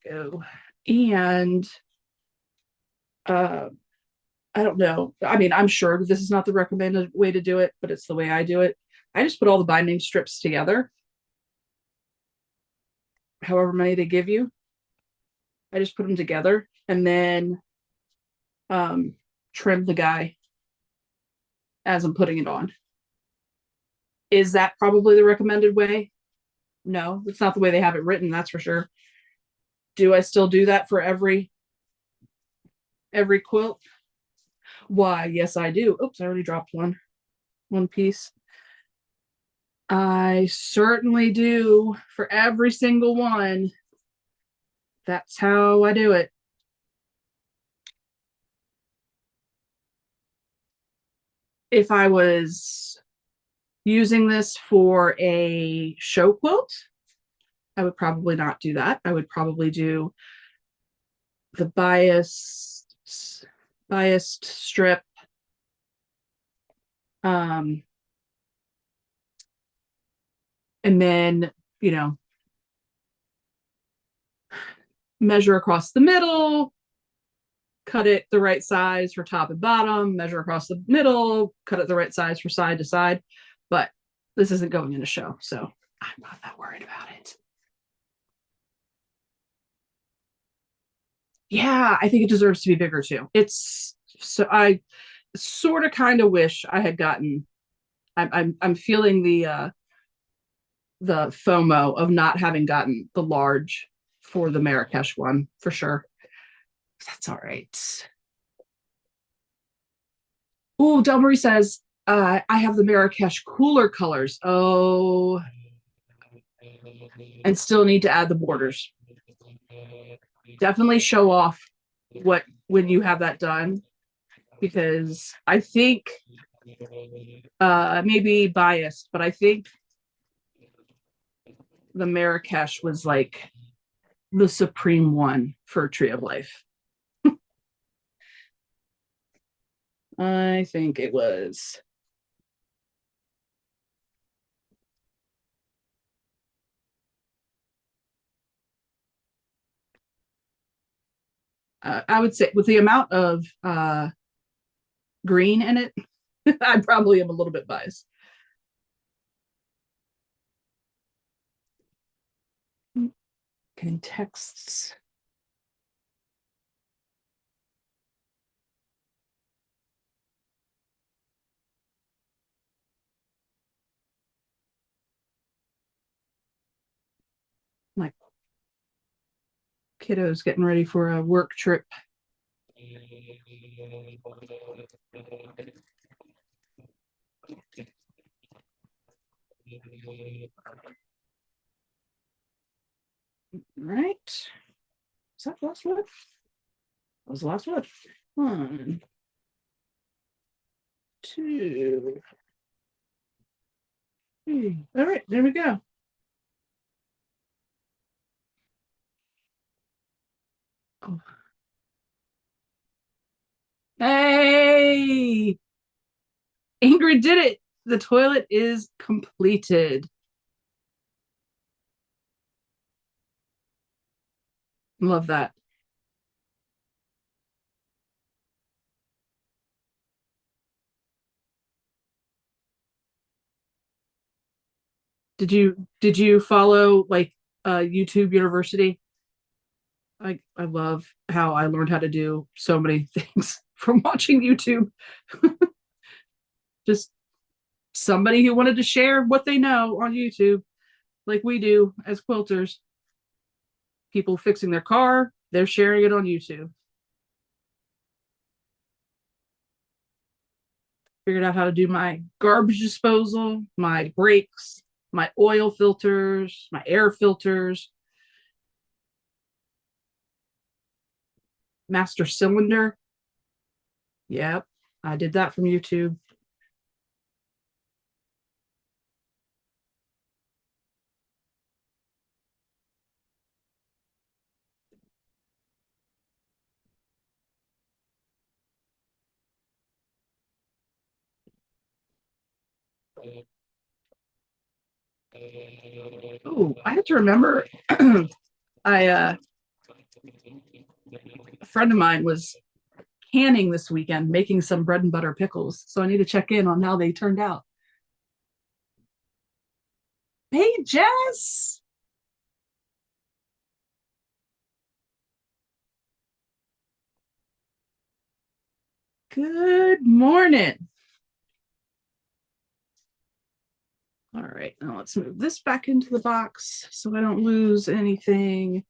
Go. And I don't know. I mean, I'm sure this is not the recommended way to do it, but it's the way I do it. I just put all the binding strips together, however many they give you. I just put them together and then trim the guy as I'm putting it on. Is that probably the recommended way? No, it's not the way they have it written, that's for sure. Do I still do that for every quilt? Why, yes, I do. Oops, I already dropped one piece. I certainly do for every single one. That's how I do it. If I was using this for a show quilt, I would probably not do that. I would probably do the biased strip. And then, measure across the middle, cut it the right size for top and bottom, measure across the middle, cut it the right size for side to side. But this isn't going in a show, so I'm not that worried about it. Yeah, I think it deserves to be bigger too. It's so I sort of kind of wish I had gotten. I'm feeling the FOMO of not having gotten the large for the Marrakesh one for sure. That's all right. Oh, Del Marie says, I have the Marrakesh cooler colors. Oh, and still need to add the borders. Definitely show off when you have that done, because I think maybe biased, but I think the Marrakesh was like the supreme one for Tree of Life. I think it was. I would say with the amount of green in it, I probably am a little bit biased. Okay, texts. My kiddo's getting ready for a work trip. Right. Is that the last one? That was the last one. 1, 2, 3. All right, there we go. Oh. Hey, Ingrid did it. The toilet is completed. Love that. Did you follow like YouTube University? I love how I learned how to do so many things from watching YouTube. Just somebody who wanted to share what they know on YouTube, like we do as quilters. People fixing their car, they're sharing it on YouTube. Figured out how to do my garbage disposal, my brakes, my oil filters, my air filters, master cylinder. Yep, I did that from YouTube. Oh, I have to remember. I A friend of mine was canning this weekend, making some bread and butter pickles. So I need to check in on how they turned out. Hey, Jess. Good morning. All right, now let's move this back into the box so I don't lose anything.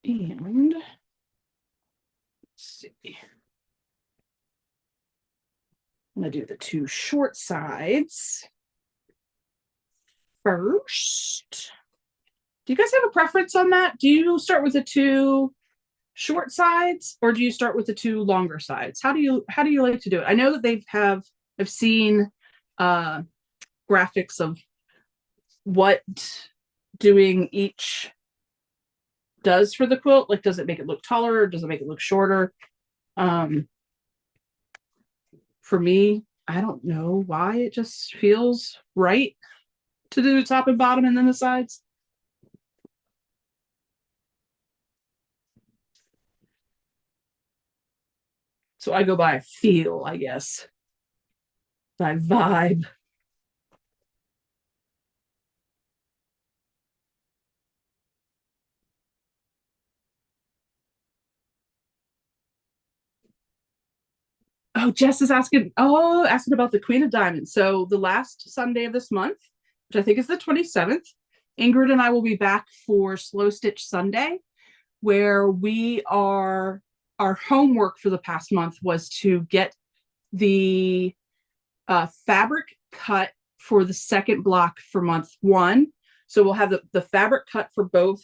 And let's see. I'm going to do the 2 short sides first. Do you guys have a preference on that? Do you start with the 2 short sides or do you start with the 2 longer sides? How do you like to do it? I know that I've seen uh graphics of what doing each does for the quilt. Like, does it make it look taller or does it make it look shorter? um for me, I don't know why it just feels right to do the top and bottom and then the sides. So I go by feel, I guess, by vibe. Oh, Jess is asking about the Queen of Diamonds. So the last Sunday of this month, which I think is the 27th, Ingrid and I will be back for Slow Stitch Sunday, where our homework for the past month was to get the fabric cut for the second block for month 1. So we'll have the fabric cut for both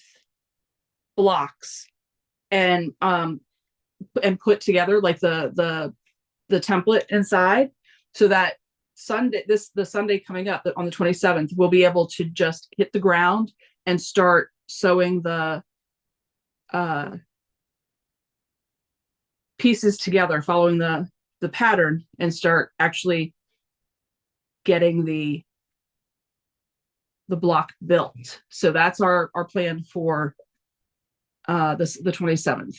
blocks and put together like the template inside, so that the Sunday coming up on the 27th, we'll be able to just hit the ground and start sewing the uh, pieces together, following the pattern, and start actually getting the block built. So that's our plan for the 27th.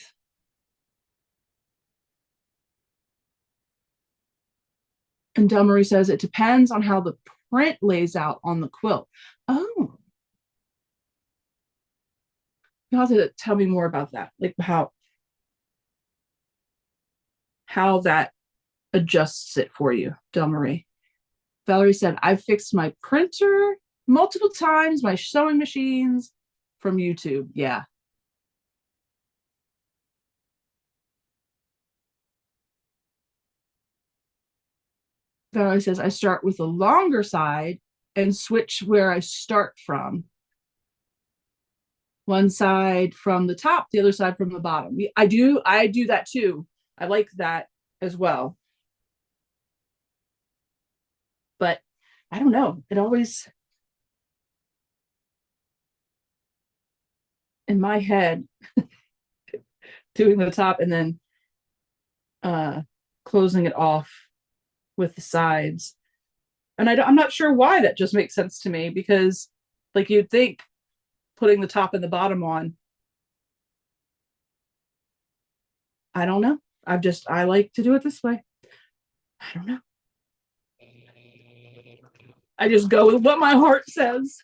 And Del Marie says it depends on how the print lays out on the quilt. Oh, you have to tell me more about that, like how that adjusts it for you, Del Marie. Valerie said, I've fixed my printer multiple times, my sewing machines from YouTube. Yeah. Valerie says, I start with the longer side and switch where I start from. One side from the top, the other side from the bottom. I do that too. I like that as well. But I don't know. It always in my head doing the top and then uh closing it off with the sides. And I'm not sure why that just makes sense to me because like you'd think putting the top and the bottom on, I don't know. I like to do it this way. I don't know. I just go with what my heart says.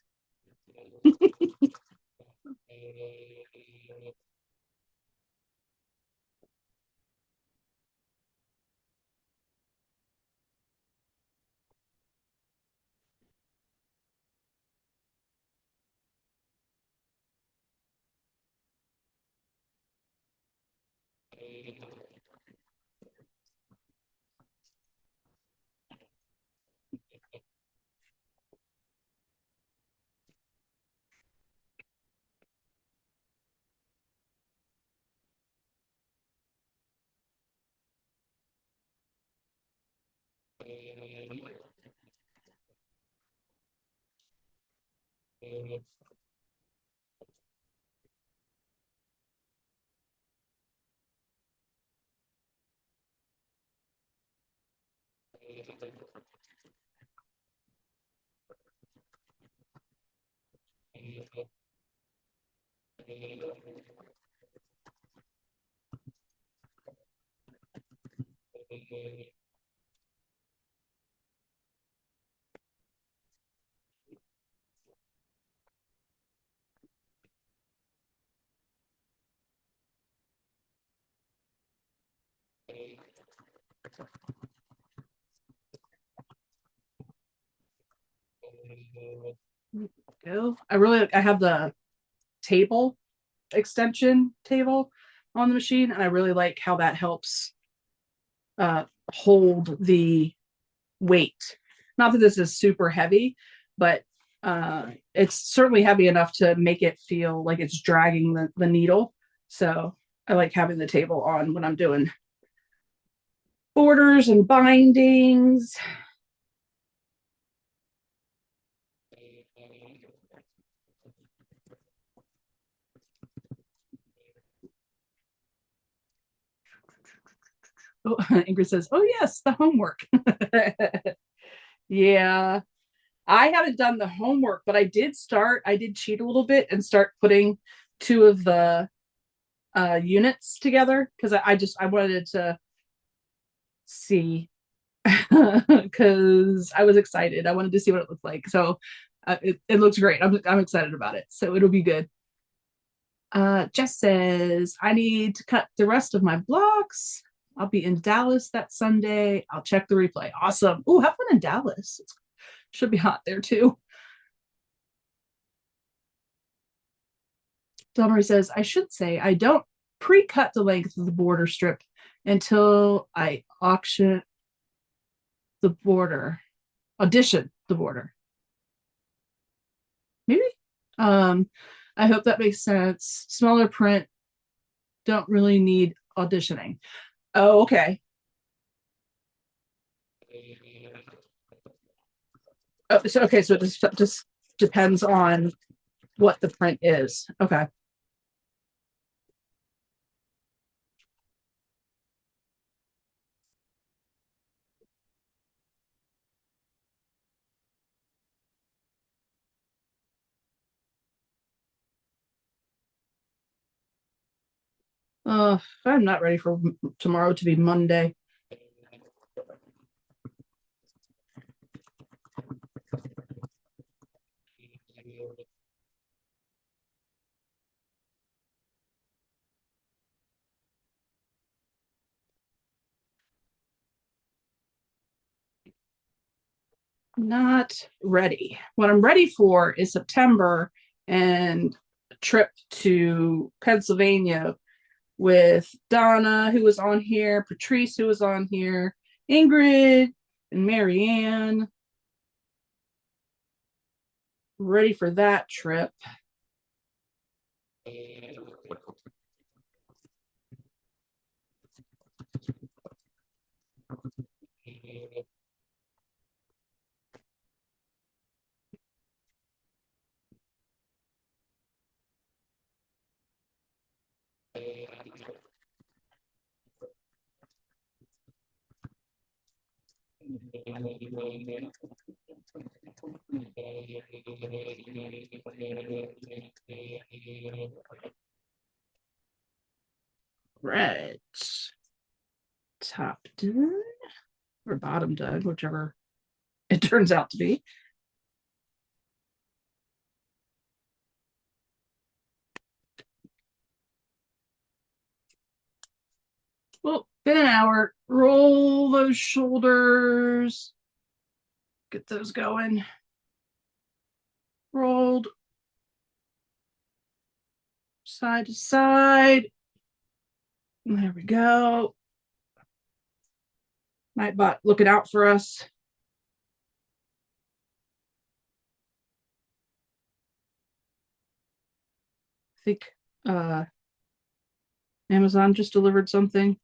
I have the table extension table on the machine, and I really like how that helps uh, hold the weight. Not that this is super heavy, but it's certainly heavy enough to make it feel like it's dragging the needle. So I like having the table on when I'm doing borders and bindings. Oh, Ingrid says, "Oh yes, the homework." Yeah, I haven't done the homework, but I did start. I did cheat a little bit and start putting two of the units together because I wanted to see because I was excited. I wanted to see what it looked like. So it looks great. I'm excited about it. So it'll be good. Jess says, I need to cut the rest of my blocks. I'll be in Dallas that Sunday. I'll check the replay. Awesome. Oh, have fun in Dallas. It should be hot there too. Delmarie says, I should say I don't pre-cut the length of the border strip until I auction the border, audition the border. Maybe. Um, I hope that makes sense. Smaller print, don't really need auditioning. Oh, okay. So it just depends on what the print is. Okay. I'm not ready for tomorrow to be Monday. Not ready. What I'm ready for is September and a trip to Pennsylvania with Donna, who was on here, Patrice, who was on here, Ingrid, and Marianne. Ready for that trip. Right. Top done or bottom done, whichever it turns out to be. Well, been an hour. Roll those shoulders. Get those going. Rolled side to side. There we go. Nightbot looking out for us. I think Amazon just delivered something.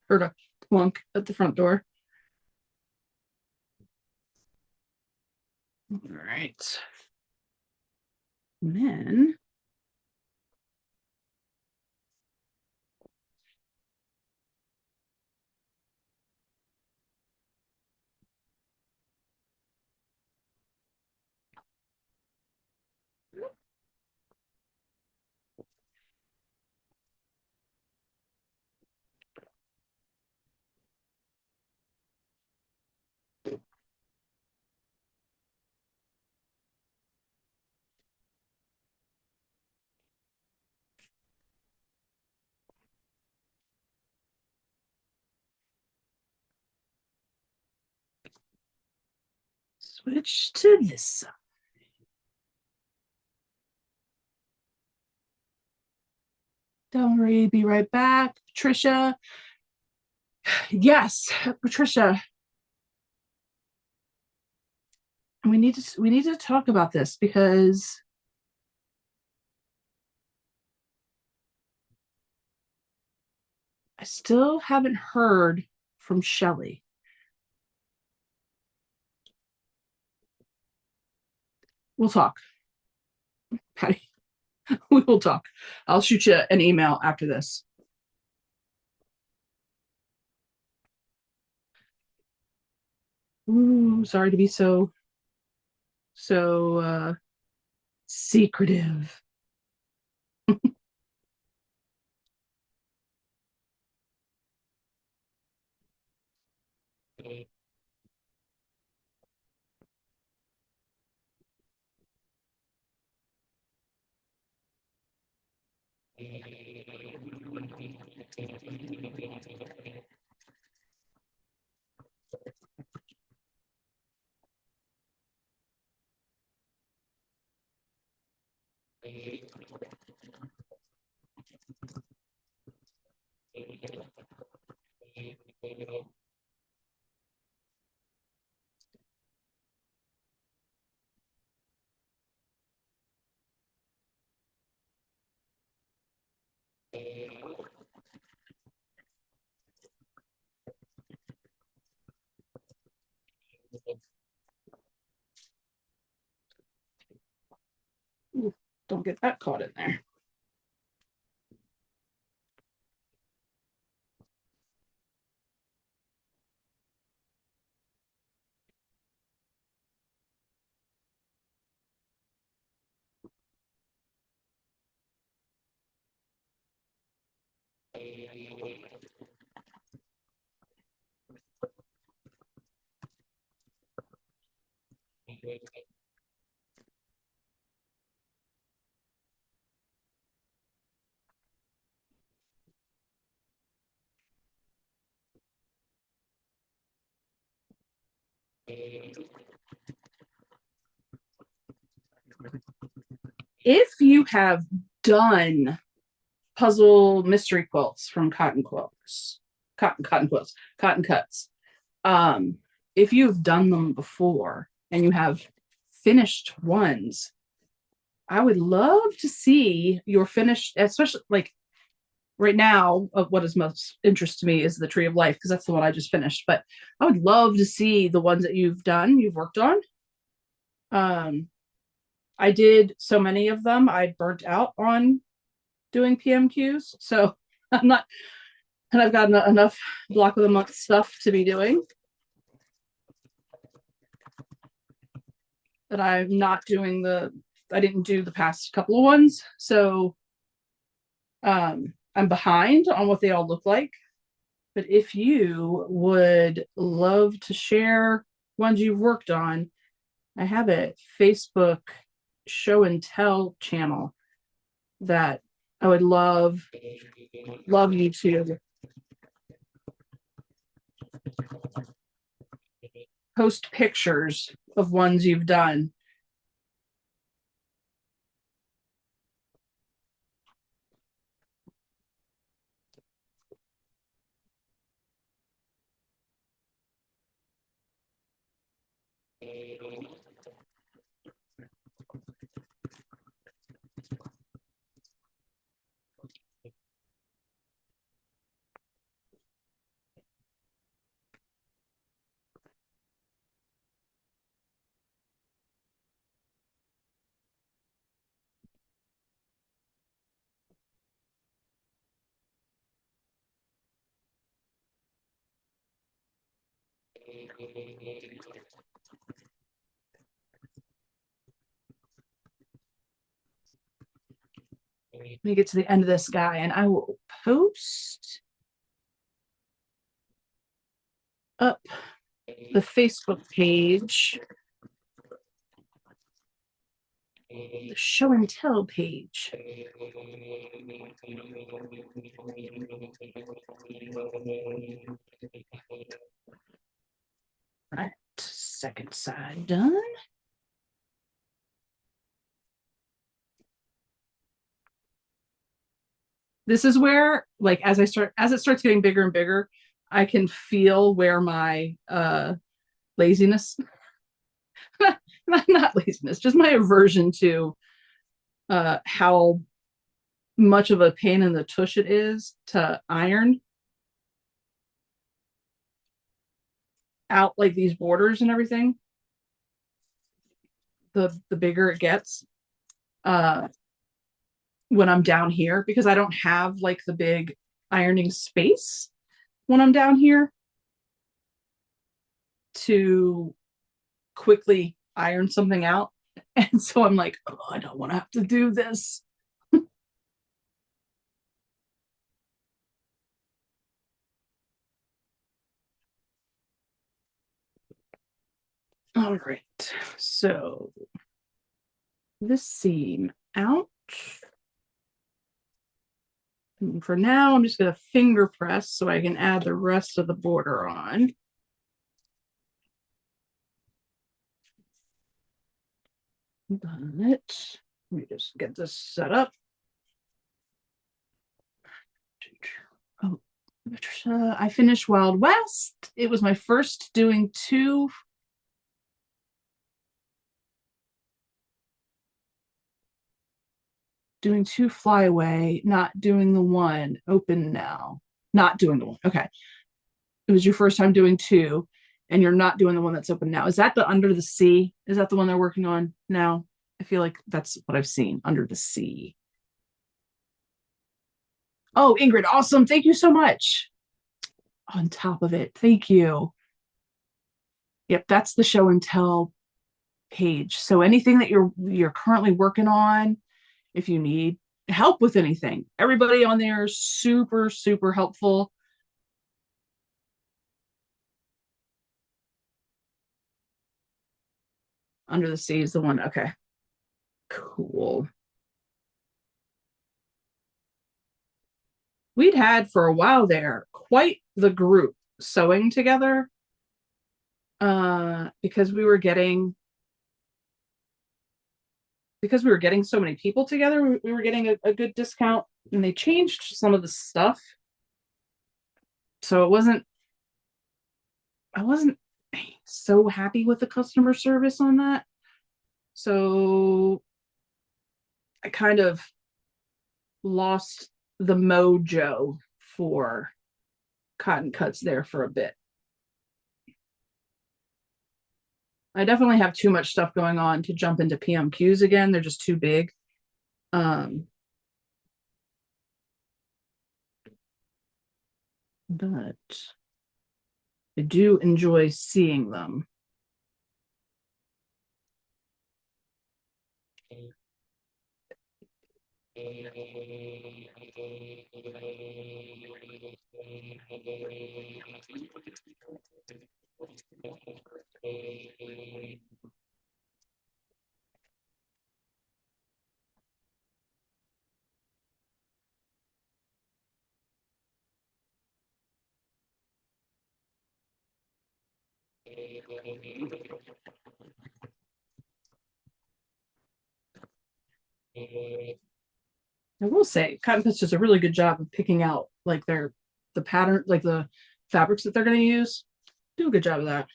Heard a clunk at the front door. All right. And then switch to this side. Don't worry, be right back. Patricia. Yes, Patricia. We need to talk about this because I still haven't heard from Shelly. We'll talk. Patty, we will talk. I'll shoot you an email after this. Ooh, sorry to be so secretive. Ooh, don't get that caught in there. If you have done puzzle mystery quilts from cotton cuts, um, if you've done them before and you have finished ones, I would love to see your finished, especially like right now. Of what is most interest to me is the Tree of Life because that's the one I just finished. But I would love to see the ones that you've worked on. Um, I did so many of them, I burnt out on doing PMQs. So I'm not, and I've got enough block of the month stuff to be doing that I'm not doing I didn't do the past couple of ones. So I'm behind on what they all look like. But if you would love to share ones you've worked on, I have a Facebook show and tell channel that I would love you to post pictures of ones you've done. Let me get to the end of this guy and I will post up the Facebook page, the show and tell page. Right, second side done. This is where, like, as it starts getting bigger and bigger, I can feel where my laziness, not laziness, just my aversion to how much of a pain in the tush it is to iron out like these borders and everything. The bigger it gets when I'm down here, because I don't have like the big ironing space when I'm down here to quickly iron something out. And so I'm like, oh, I don't want to have to do this. All right, so this seam out. And for now, I'm just going to finger press so I can add the rest of the border on. Done it. Let me just get this set up. Oh, I finished Wild West. It was my first doing two flyaway, not doing the one open now. Not doing the one. Okay. It was your first time doing two, and you're not doing the one that's open now. Is that the Under the Sea? Is that the one they're working on now? I feel like that's what I've seen, Under the Sea. Oh, Ingrid, awesome. Thank you so much. On top of it. Thank you. Yep, that's the show and tell page. So anything that you're currently working on, if you need help with anything, everybody on there is super, super helpful. Under the Sea is the one. Okay. Cool. We'd had for a while there quite the group sewing together. because we were getting so many people together, we were getting a good discount, and they changed some of the stuff. So I wasn't so happy with the customer service on that. So I kind of lost the mojo for cotton cuts there for a bit. I definitely have too much stuff going on to jump into PMQs again. They're just too big. Um, but I do enjoy seeing them. I will say, Cotton Pits does a really good job of picking out like the pattern, like the fabrics that they're going to use. Do a good job of that.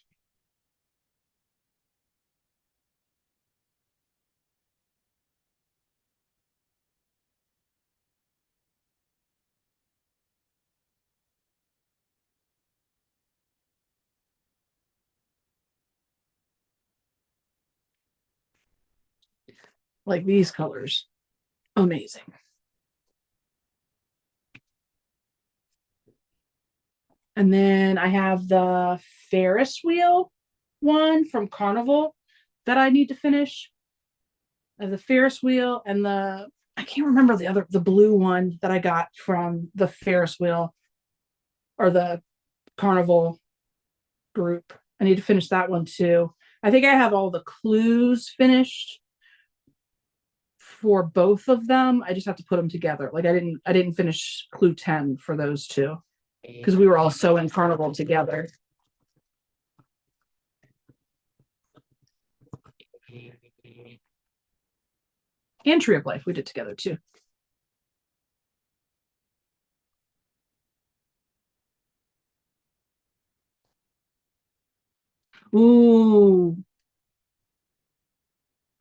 Like these colors, amazing. And then I have the Ferris wheel one from Carnival that I need to finish. The Ferris wheel and I can't remember the blue one that I got from the Ferris wheel or the Carnival group. I need to finish that one too. I think I have all the clues finished for both of them. I just have to put them together. Like I didn't finish clue 10 for those two because we were all so in Carnival together. And Tree of Life we did together too. Ooh,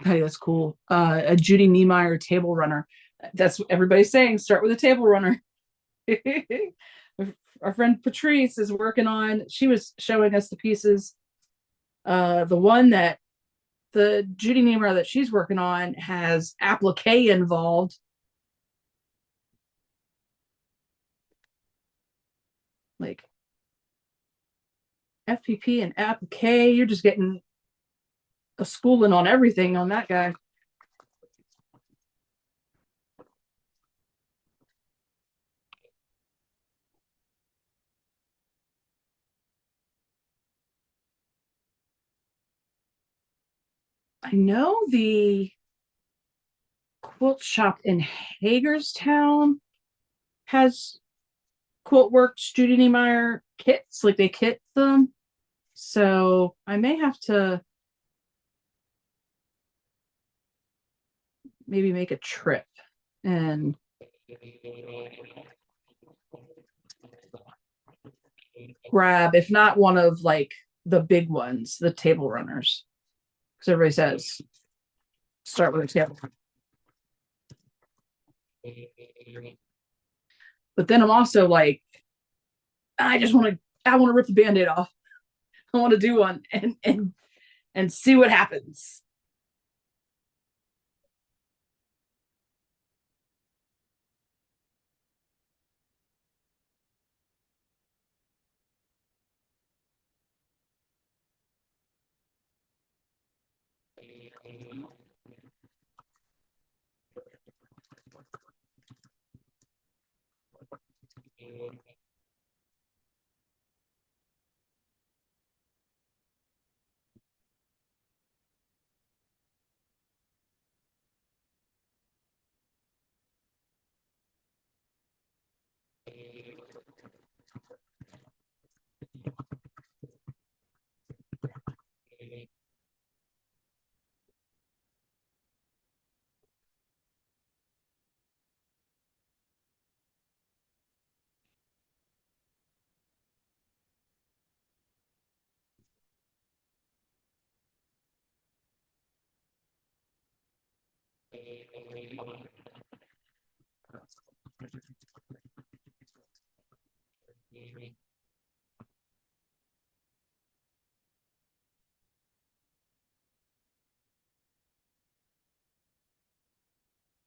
hey, that's cool. A Judy Niemeyer table runner. That's what everybody's saying. Start with a table runner. Our friend Patrice is working on. She was showing us the pieces. The one that the Judy Niemeyer that she's working on has applique involved. Like FPP and applique. You're just getting a schooling on everything on that guy. I know the quilt shop in Hagerstown has quilt works Judy Niemeyer kits, like they kit them. So I may have to maybe make a trip and grab, if not one of like the big ones, the table runners. Because everybody says start with a table. But then I'm also like, I want to rip the band-aid off. I want to do one and see what happens.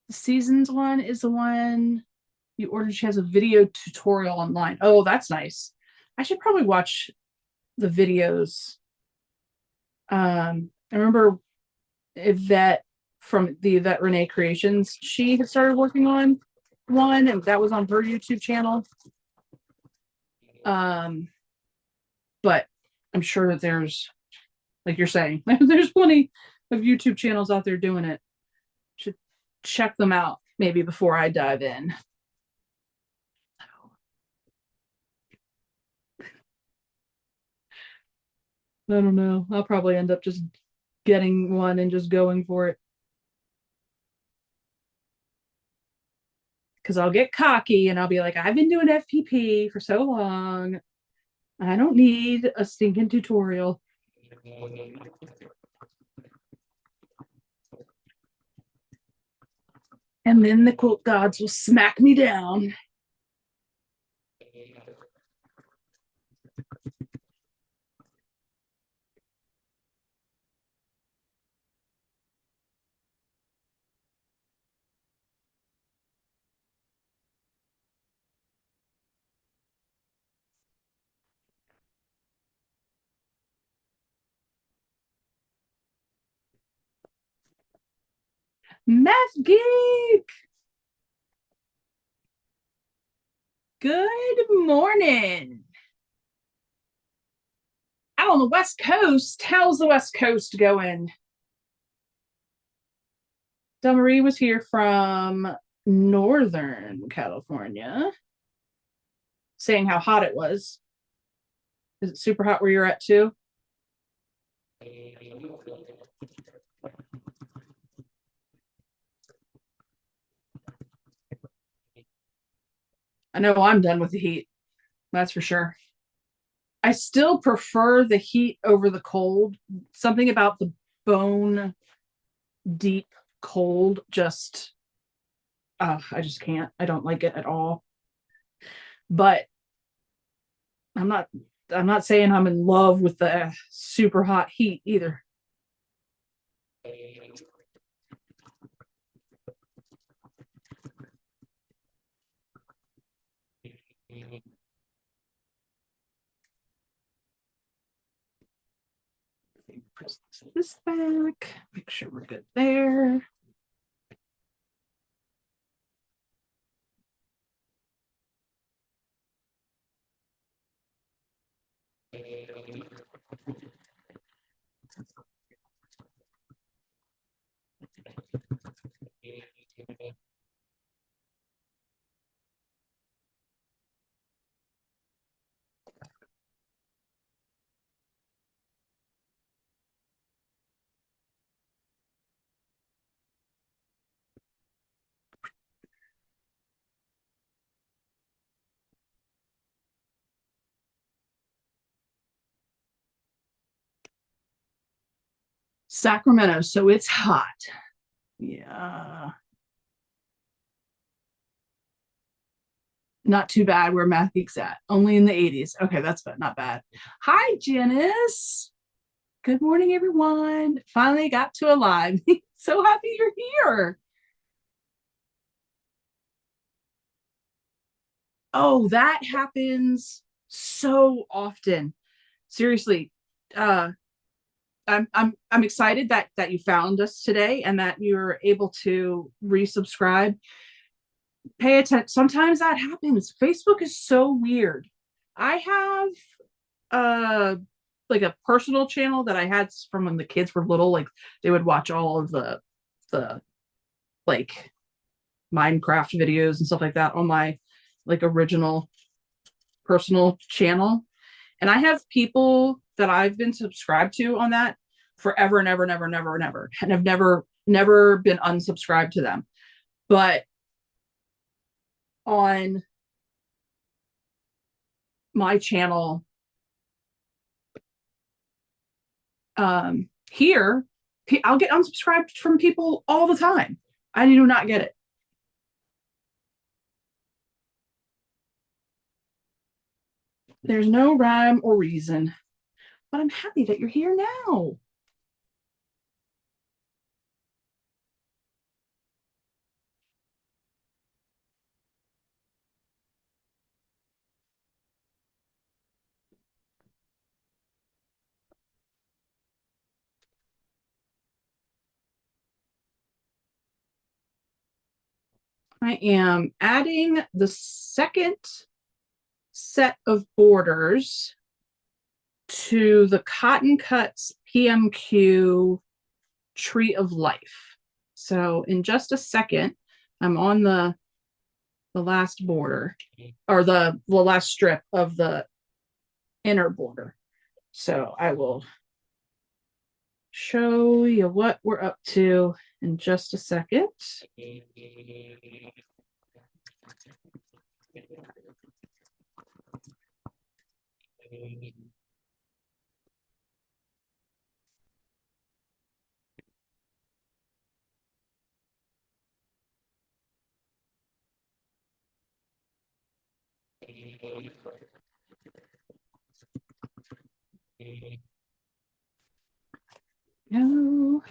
The seasons one is the one you ordered. She has a video tutorial online. Oh, that's nice. I should probably watch the videos. I remember Yvette from the Yvette Renee Creations. She had started working on one, and that was on her YouTube channel. But I'm sure that there's, like you're saying, there's plenty of YouTube channels out there doing it. Should check them out maybe before I dive in. I don't know. I'll probably end up just getting one and just going for it. Because I'll get cocky and I'll be like, I've been doing FPP for so long. I don't need a stinking tutorial. And then the quilt gods will smack me down. Math Geek! Good morning. Out on the West Coast, how's the West Coast going? Del Marie was here from Northern California, saying how hot it was. Is it super hot where you're at too? I know I'm done with the heat. That's for sure. I still prefer the heat over the cold. Something about the bone deep cold just I just can't. I don't like it at all. But I'm not I'm not saying I'm in love with the super hot heat either. Press this back. Make sure we're good there. Sacramento, so it's hot. Yeah. Not too bad where Math Geek's at. Only in the 80s. Okay, that's not bad. Hi, Janice. Good morning, everyone. Finally got to a live. So happy you're here. Oh, that happens so often. Seriously. Uh I'm excited that you found us today and that you're able to resubscribe. Pay attention. Sometimes that happens. Facebook is so weird. I have uh like a personal channel that I had from when the kids were little. Like they would watch all of the like Minecraft videos and stuff like that on my like original personal channel. And I have people that I've been subscribed to on that forever and ever, never, never, never, and have never been unsubscribed to them. But on my channel here, I'll get unsubscribed from people all the time. I do not get it. There's no rhyme or reason, but I'm happy that you're here now. I am adding the second set of borders to the Cotton Cuts PMQ Tree of Life. So in just a second, I'm on the last border or the last strip of the inner border. So I will show you what we're up to in just a second. No.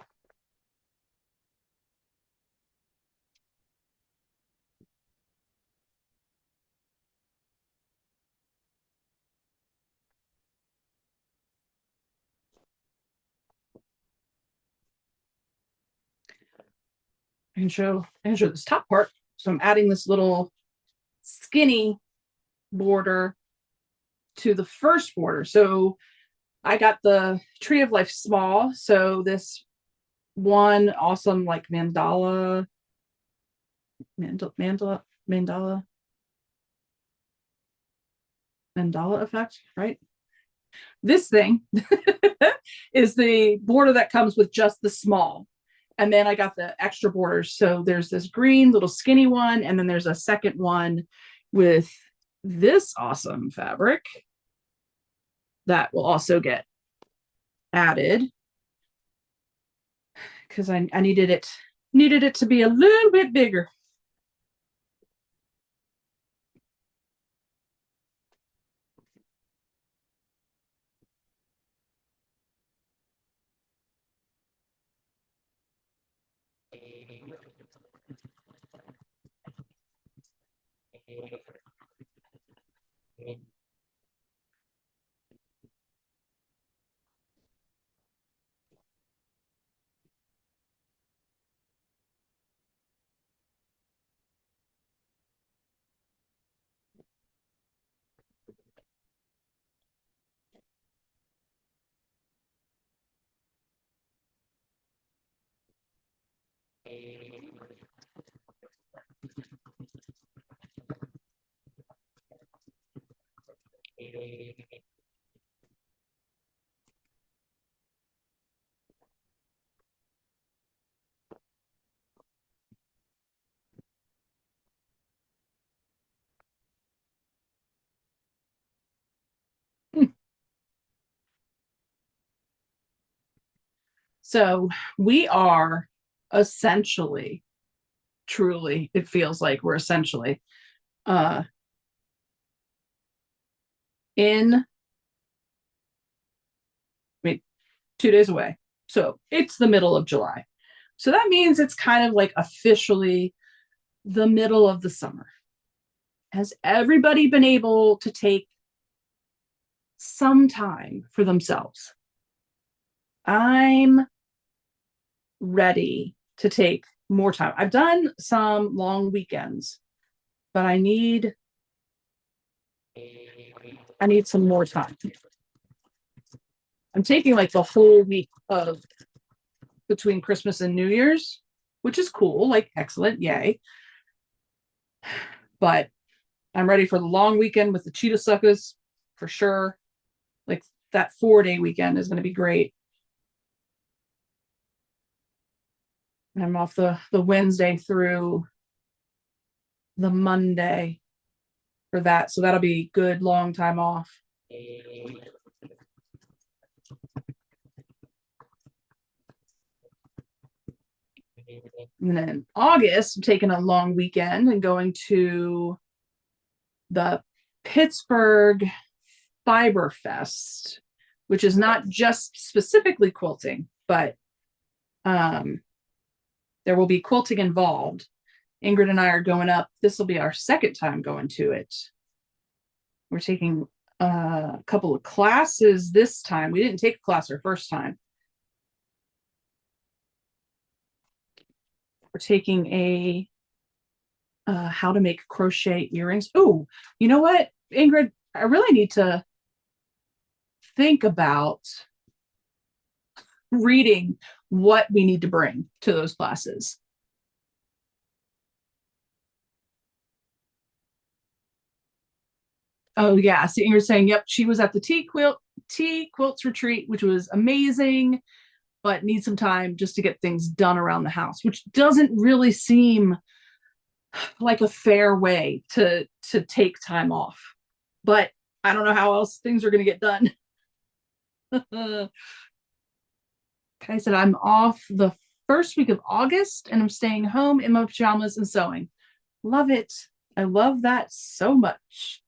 I can show this top part. So I'm adding this little skinny border to the first border. So I got the Tree of Life small. So this one awesome like mandala effect, right? This thing is the border that comes with just the small. And then I got the extra borders. So there's this green little skinny one, and then there's a second one with this awesome fabric that will also get added because I needed it to be a little bit bigger. So we are essentially, truly, it feels like we're essentially uh in wait, 2 days away. So it's the middle of July. So that means it's kind of like officially the middle of the summer. Has everybody been able to take some time for themselves? I'm ready to take more time. I've done some long weekends, but I need some more time. I'm taking like the whole week of between Christmas and New Year's, which is cool, like excellent, yay. But I'm ready for the long weekend with the cheetah suckers for sure. Like that 4-day weekend is going to be great. And I'm off the Wednesday through the Monday for that. So that'll be good long time off. And then in August, I'm taking a long weekend and going to the Pittsburgh Fiber Fest, which is not just specifically quilting, but um, there will be quilting involved. Ingrid and I are going up. This will be our second time going to it. We're taking a couple of classes this time. We didn't take a class our first time. We're taking a how to make crochet earrings. Oh, you know what, Ingrid? I really need to think about reading what we need to bring to those classes. Oh yeah, so you're saying, yep, she was at the tea quilts retreat, which was amazing, but needs some time just to get things done around the house, which doesn't really seem like a fair way to take time off. But I don't know how else things are going to get done. Like I said, I'm off the first week of August and I'm staying home in my pajamas and sewing. Love it. I love that so much.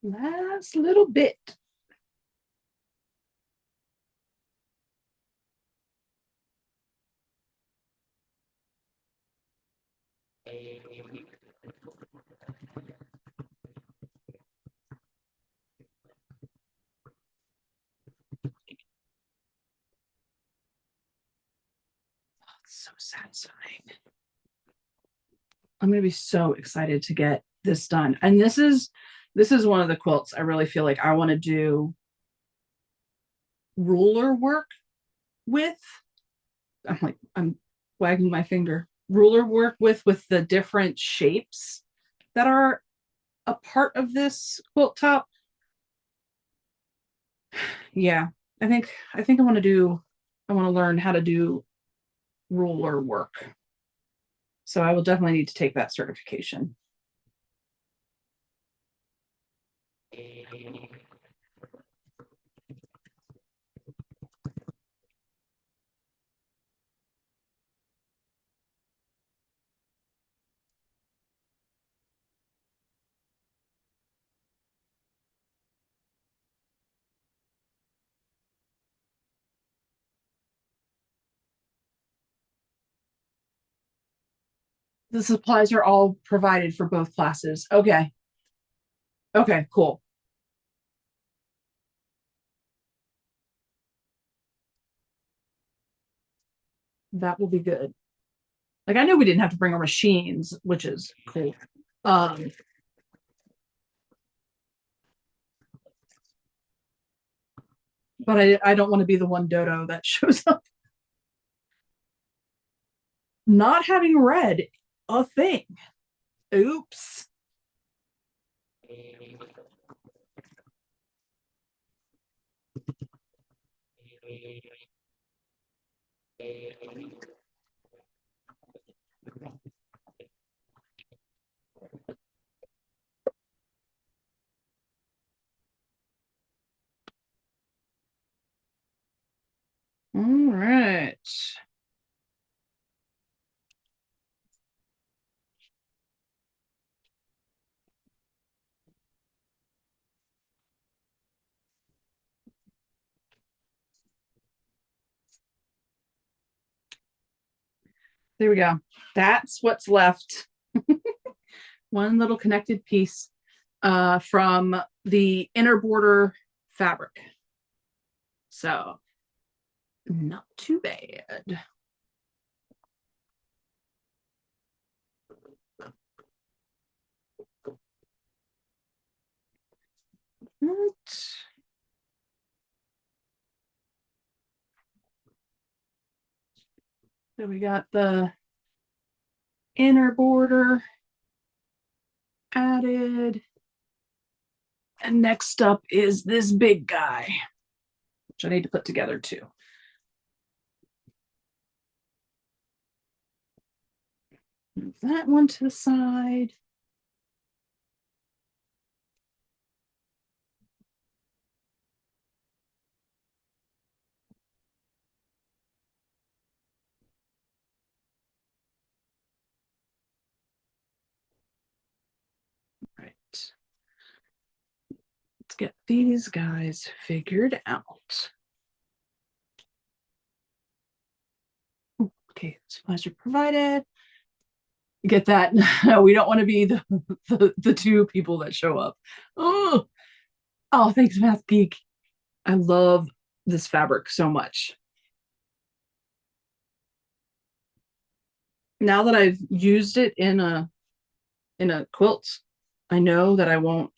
Last little bit. It's so satisfying. I'm going to be so excited to get this done. And this is one of the quilts I really feel like I want to do ruler work with. I'm wagging my finger. Ruler work with the different shapes that are a part of this quilt top. Yeah, I think I want to learn how to do ruler work. So I will definitely need to take that certification. The supplies are all provided for both classes. Okay. Okay, cool. That will be good. Like I know we didn't have to bring our machines, which is cool. Um, but I don't want to be the one dodo that shows up not having read a thing. Oops. All right. There we go. That's what's left. One little connected piece from the inner border fabric. So Not too bad. What? So we got the inner border added. And next up is this big guy, which I need to put together too. Move that one to the side. Right. Let's get these guys figured out. Okay, supplies are provided. Get that? We don't want to be the two people that show up. Oh, thanks, Math Geek. I love this fabric so much. Now that I've used it in a quilt, I know that I won't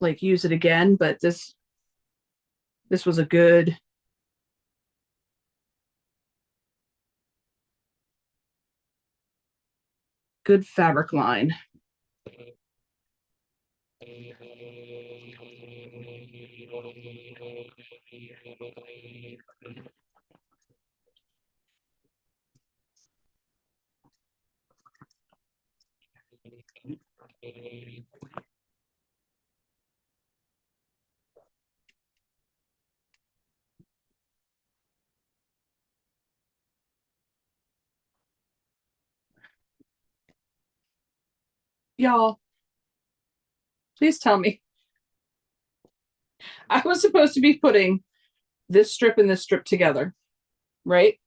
like use it again, but this was a good fabric line. Y'all, please tell me. I was supposed to be putting this strip and this strip together, right?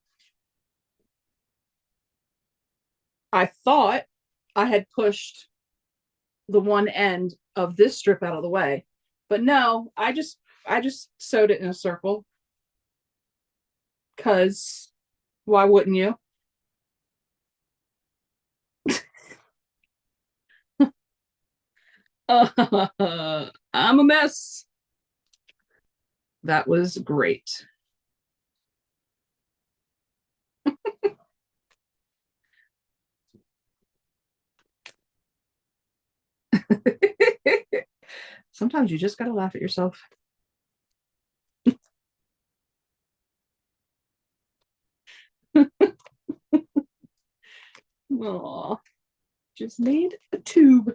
I thought I had pushed the one end of this strip out of the way, but no, I just sewed it in a circle because why wouldn't you? I'm a mess. That was great. Sometimes you just gotta laugh at yourself. Oh, just need a tube.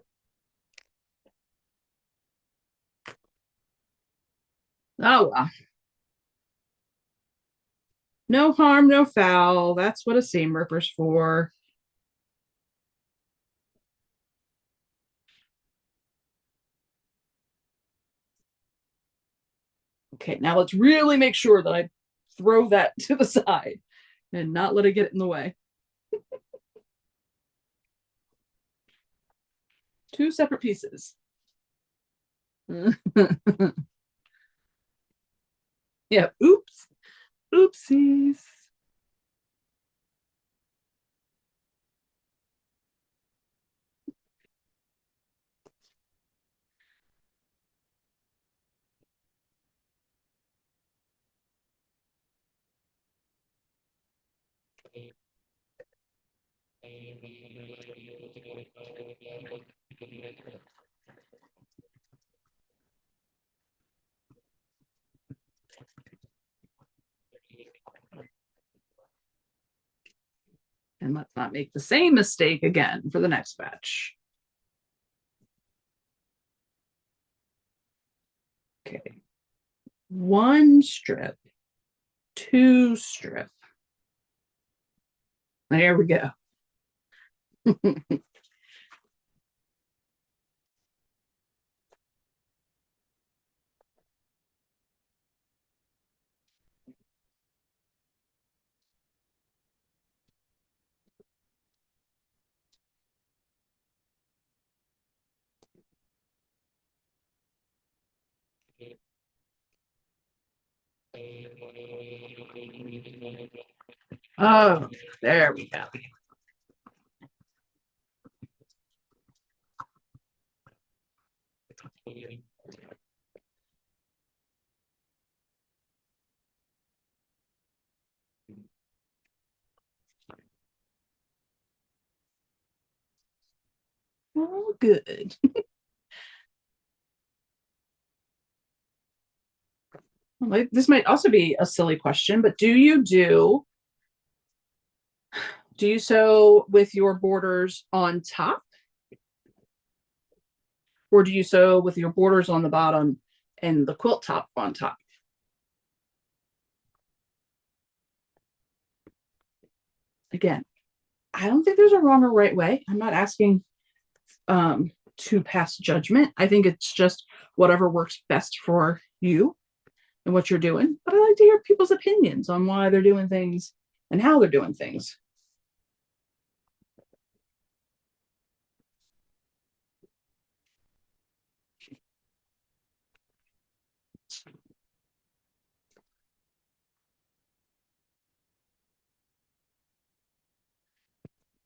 Oh well. No harm, no foul. That's what a seam ripper's for. Okay, now let's really make sure that I throw that to the side and not let it get in the way. Two separate pieces. Yeah, oops. Oopsies. And let's not make the same mistake again for the next batch. Okay. One strip, two strip. There we go. Oh, there we go. Oh, good. Like, this might also be a silly question, but do you sew with your borders on top, or do you sew with your borders on the bottom and the quilt top on top? Again, I don't think there's a wrong or right way. I'm not asking to pass judgment. I think it's just whatever works best for you and what you're doing. But I like to hear people's opinions on why they're doing things and how they're doing things.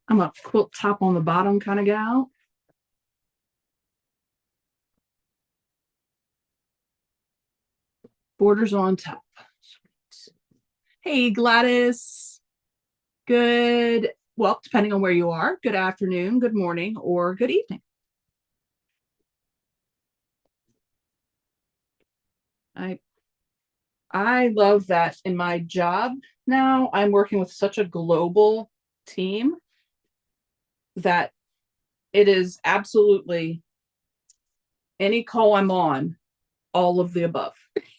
I'm a quilt top on the bottom kind of gal. Borders on top. Hey, Gladys. Good. Well, depending on where you are, good afternoon, good morning, or good evening. I I love that in my job now. I'm working with such a global team that it is absolutely any call I'm on, all of the above.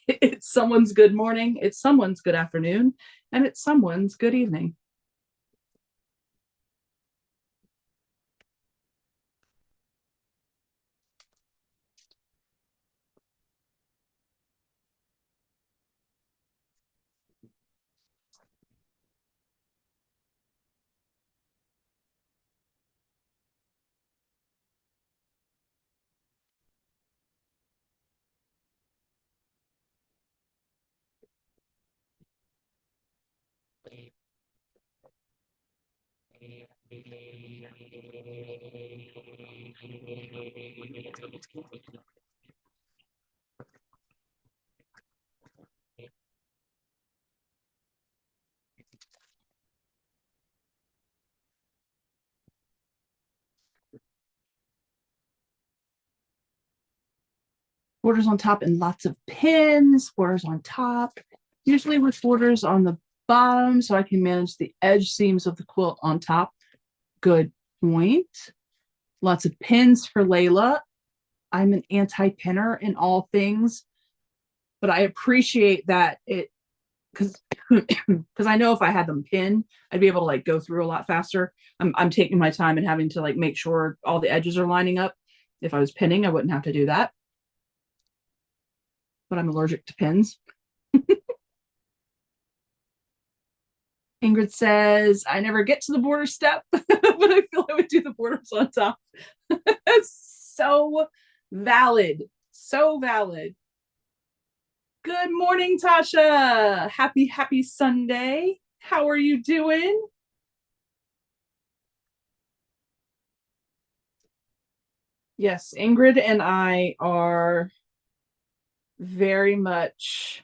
It's someone's good morning, it's someone's good afternoon, and it's someone's good evening. Borders on top and lots of pins, borders on top, usually with borders on the bottom so I can manage the edge seams of the quilt on top. Good point. Lots of pins for Layla. I'm an anti-pinner in all things, but I appreciate that it because because I know if I had them pinned, I'd be able to like go through a lot faster. I'm taking my time and having to like make sure all the edges are lining up. If I was pinning, I wouldn't have to do that. But I'm allergic to pins. Ingrid says, I never get to the border step, but I feel I would do the borders on top. So valid. So valid. Good morning, Tasha. Happy Sunday. How are you doing? Yes, Ingrid and I are very much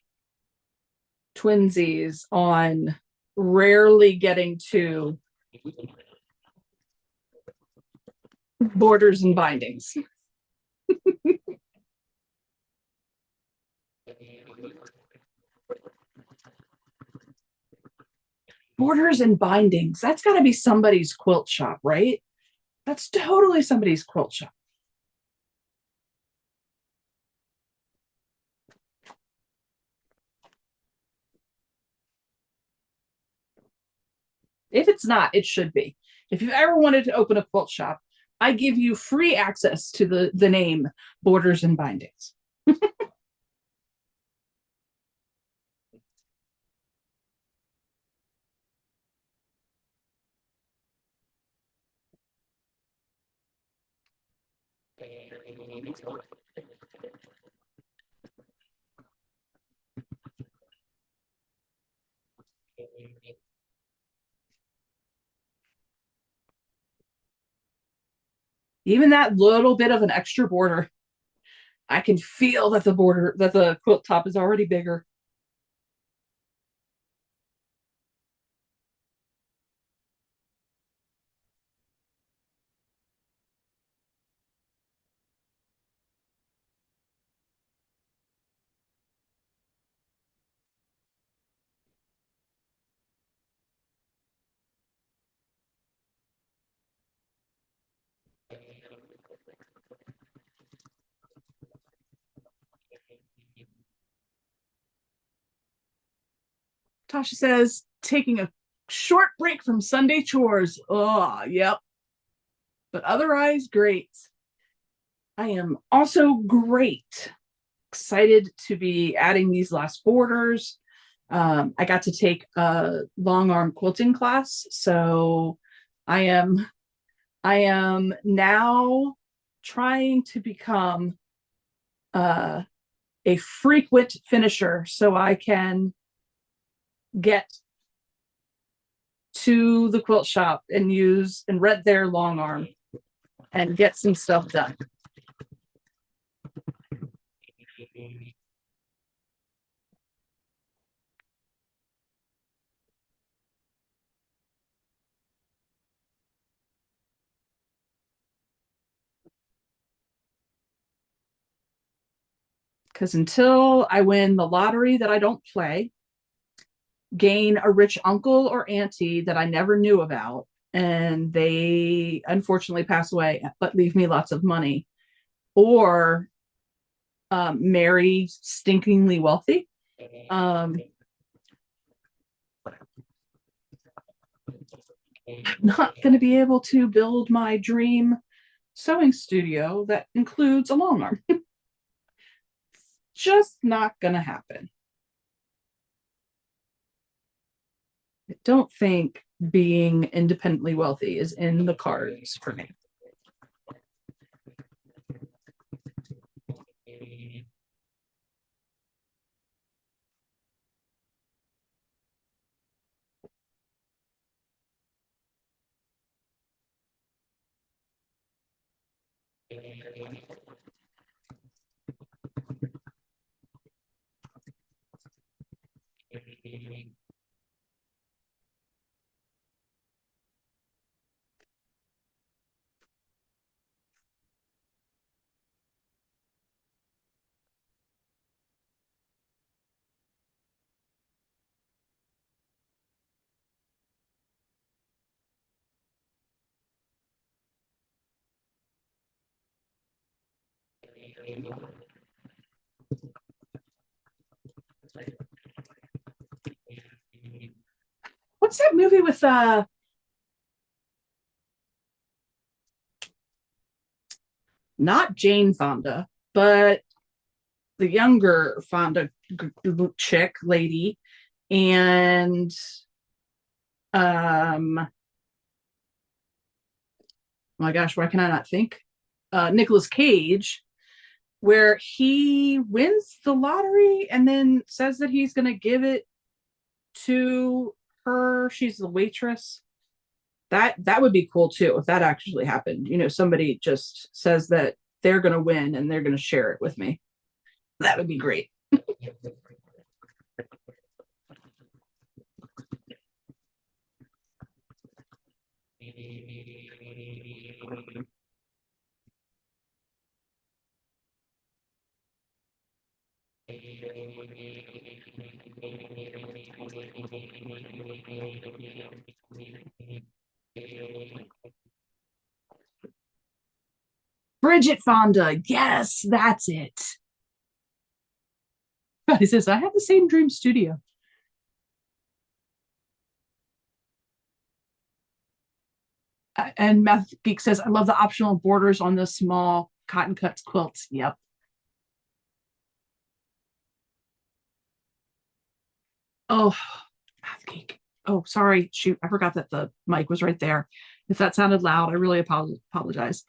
twinsies on rarely getting to borders and bindings. Borders and bindings. That's got to be somebody's quilt shop, right? That's totally somebody's quilt shop. If it's not, it should be. If you've ever wanted to open a quilt shop, I give you free access to the name Borders and Bindings. Even that little bit of an extra border, I can feel that the quilt top is already bigger. Tasha says, taking a short break from Sunday chores. Oh, yep. But otherwise, great. I am also great. Excited to be adding these last borders. I got to take a long arm quilting class, so I am I am now trying to become uh, a frequent finisher, so I can get to the quilt shop and use and rent their long arm and get some stuff done. Because until I win the lottery that I don't play, gain a rich uncle or auntie that I never knew about, and they unfortunately pass away, but leave me lots of money, or marry stinkingly wealthy. Um, I'm not going to be able to build my dream sewing studio that includes a long arm. Just not going to happen. I don't think being independently wealthy is in the cards for me. What's that movie with not Jane Fonda, but the younger Fonda chick lady, and oh my gosh, why can I not think? Nicolas Cage, where he wins the lottery and then says that he's going to give it to her. She's the waitress. That would be cool too if that actually happened. You know, somebody just says that they're going to win and they're going to share it with me. That would be great. Bridget Fonda. Yes, that's it. He says, I have the same dream studio. And Math Geek says, I love the optional borders on the small cotton cuts quilts. Yep. Oh, Math Geek. Oh, sorry. Shoot. I forgot that the mic was right there. If that sounded loud, I really apologize.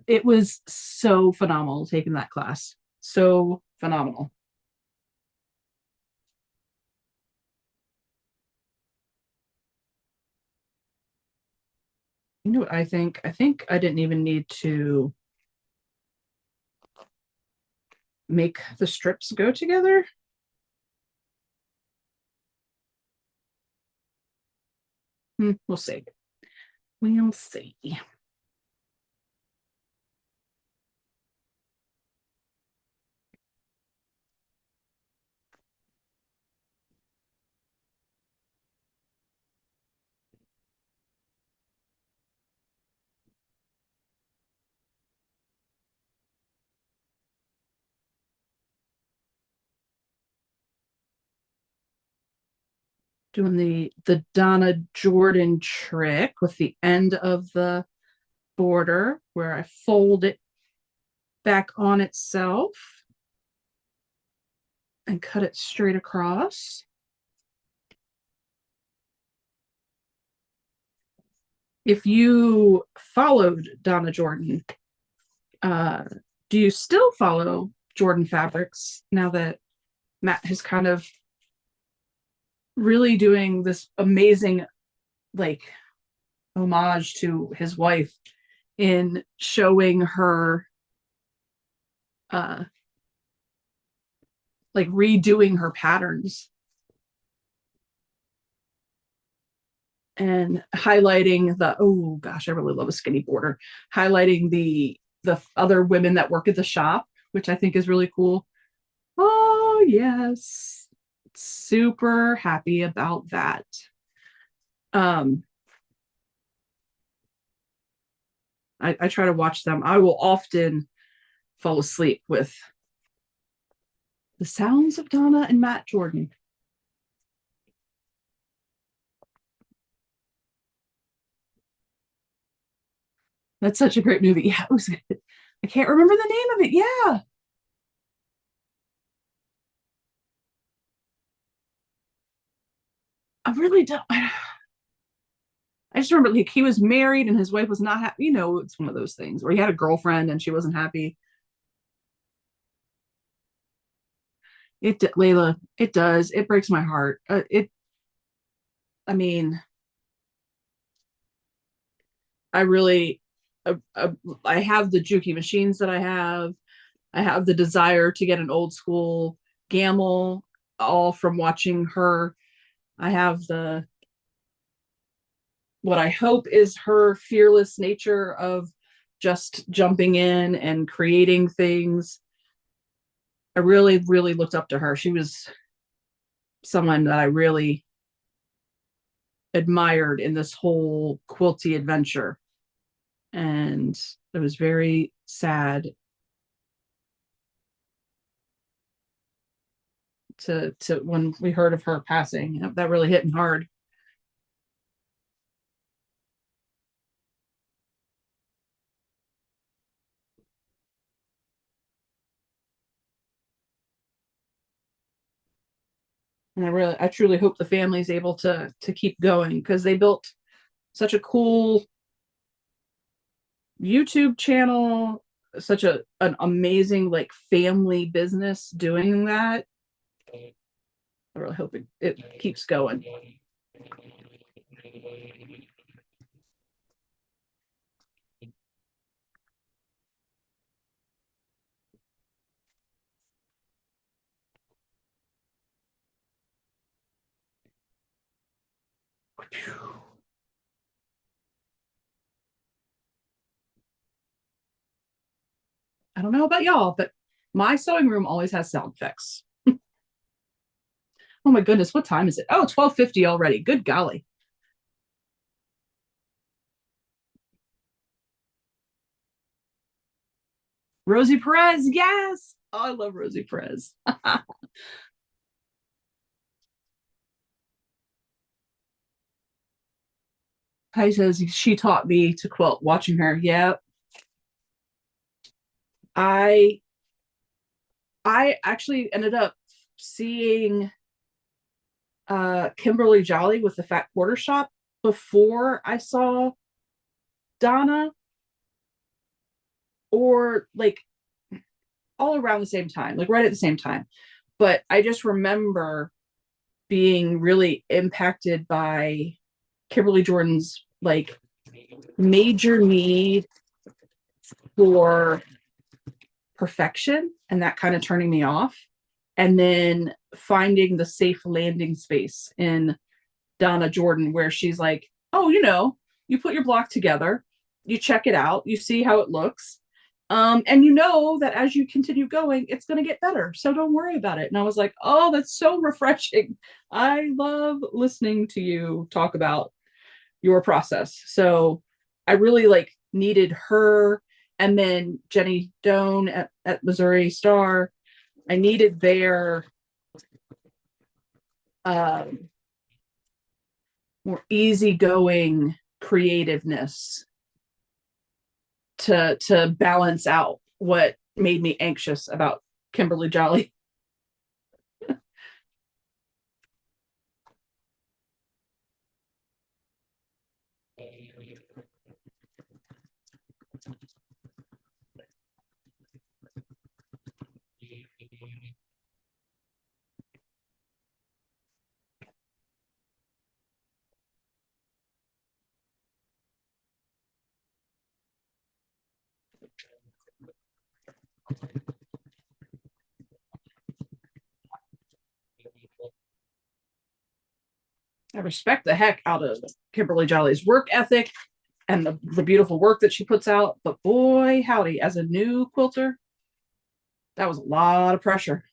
It was so phenomenal taking that class. So phenomenal. You know what I think? I think I didn't even need to make the strips go together. We'll see. We'll see. Doing the Donna Jordan trick with the end of the border where I fold it back on itself and cut it straight across. If you followed Donna Jordan, do you still follow Jordan Fabrics now that Matt has kind of really doing this amazing like homage to his wife in showing her uh like redoing her patterns and highlighting the, oh gosh, I really love a skinny border, highlighting the other women that work at the shop, which I think is really cool. Oh yes, super happy about that. um I try to watch them. I will often fall asleep with the sounds of Donna and Matt Jordan. That's such a great movie. Yeah, it was good. I can't remember the name of it. Yeah, I really don't. I just remember like he was married and his wife was not happy. You know, it's one of those things where he had a girlfriend and she wasn't happy. Layla, it does. It breaks my heart. I mean, I really, I have the Juki machines that I have. I have the desire to get an old school Gamel, all from watching her. I have the what I hope is her fearless nature of just jumping in and creating things. I really, really looked up to her. She was someone that I really admired in this whole quilty adventure. And it was very sad to when we heard of her passing. That really hit me hard. And I truly hope the family is able to keep going because they built such a cool YouTube channel, such an amazing like family business doing that. I really hope it keeps going. I don't know about y'all, but my sewing room always has sound effects. Oh my goodness, what time is it? Oh, 12:50 already. Good golly. Rosie Perez, yes. Oh, I love Rosie Perez. He says she taught me to quilt watching her. Yeah. I I actually ended up seeing Kimberly Jolly with the Fat Quarter Shop before I saw Donna, or like all around the same time, like right at the same time. But I just remember being really impacted by Kimberly Jordan's like major need for perfection and that kind of turning me off. And then finding the safe landing space in Donna Jordan, where she's like, oh, you put your block together, you check it out, you see how it looks. And you know that as you continue going, it's going to get better. So don't worry about it. And I was like, oh, that's so refreshing. I love listening to you talk about your process. So I really like needed her, and then Jenny Doan at Missouri Star. I needed their um, more easygoing creativeness to balance out what made me anxious about Kimberly Jolly. I respect the heck out of Kimberly Jolly's work ethic and the beautiful work that she puts out. But boy, howdy, as a new quilter, that was a lot of pressure.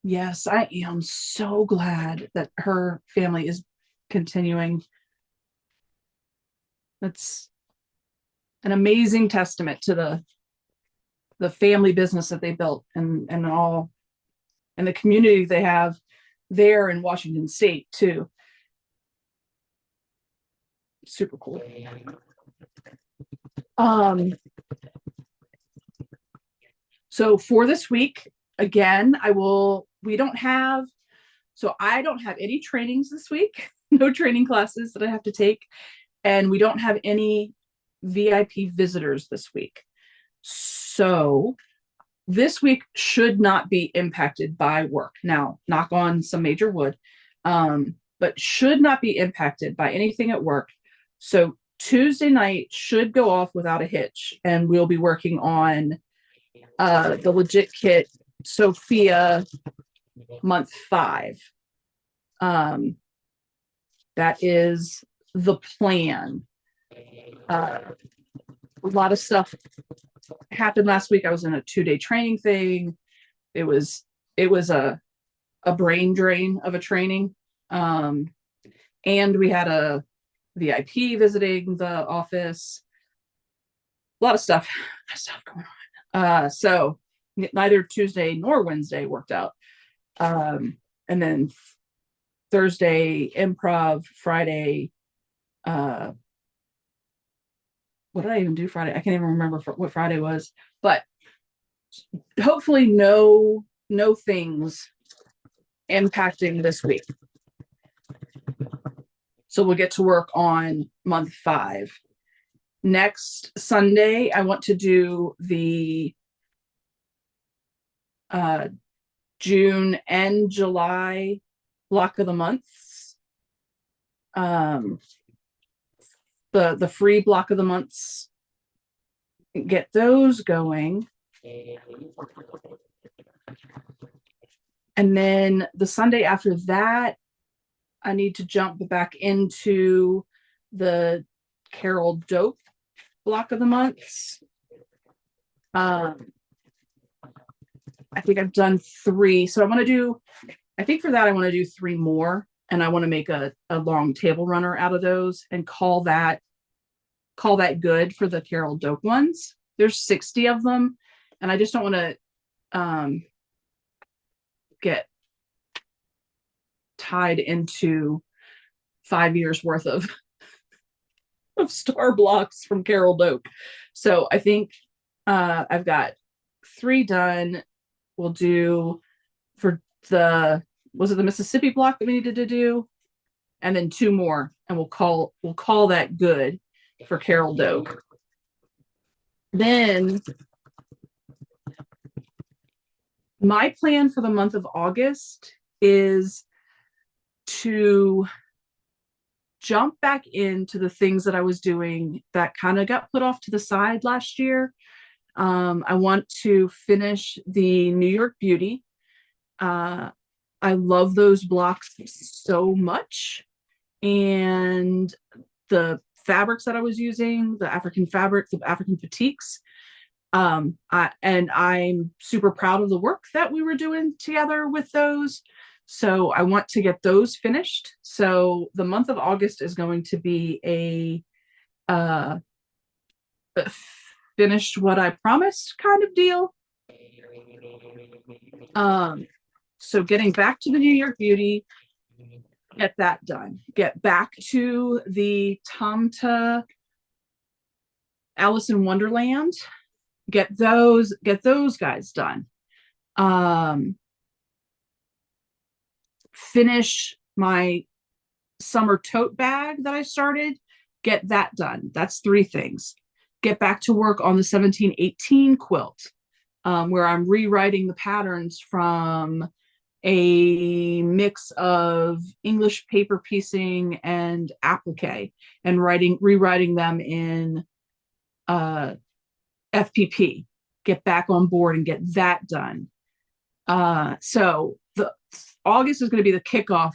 Yes, I am so glad that her family is continuing. That's an amazing testament to the family business that they built, and all, and the community they have there in Washington State too. Super cool. Um, so for this week, again, we don't have, so I don't have any trainings this week, no training classes that I have to take. And we don't have any VIP visitors this week. So this week should not be impacted by work. Now, knock on some major wood, but should not be impacted by anything at work. So Tuesday night should go off without a hitch, and we'll be working on the legit kit Sophia month 5. That is the plan. A lot of stuff happened last week. I was in a 2-day training thing. It was a brain drain of a training. And we had a VIP visiting the office. A lot of stuff going on. So neither Tuesday nor Wednesday worked out. And then Thursday improv, Friday what did I even do Friday? I can't even remember what Friday was, but hopefully no things impacting this week. So we'll get to work on month 5. Next Sunday, I want to do the June and July block of the months. The free block of the months, get those going. And then the Sunday after that, I need to jump back into the Carol Dope block of the months. I think I've done 3. So I think for that, I want to do 3 more. And I want to make a long table runner out of those and call that good for the Carol Dope ones. There's 60 of them, and I just don't want to get tied into 5 years worth of star blocks from Carol Dope. So I think I've got 3 done. We'll do for the was it the Mississippi block that we needed to do? And then two more, and we'll call that good for Carol Doak. Then my plan for the month of August is to jump back into the things that I was doing that kind of got put off to the side last year. I want to finish the New York Beauty. I love those blocks so much. And the fabrics that I was using, the African fabric, the African batiks, and I'm super proud of the work that we were doing together with those. So I want to get those finished. So the month of August is going to be a finished what I promised kind of deal. So getting back to the New York Beauty, get that done. Get back to the Tamta Alice in Wonderland. Get those guys done. Finish my summer tote bag that I started. Get that done. That's 3 things. Get back to work on the 1718 quilt, where I'm rewriting the patterns from a mix of English paper piecing and applique, and rewriting them in FPP. Get back on board and get that done. So the August is going to be the kickoff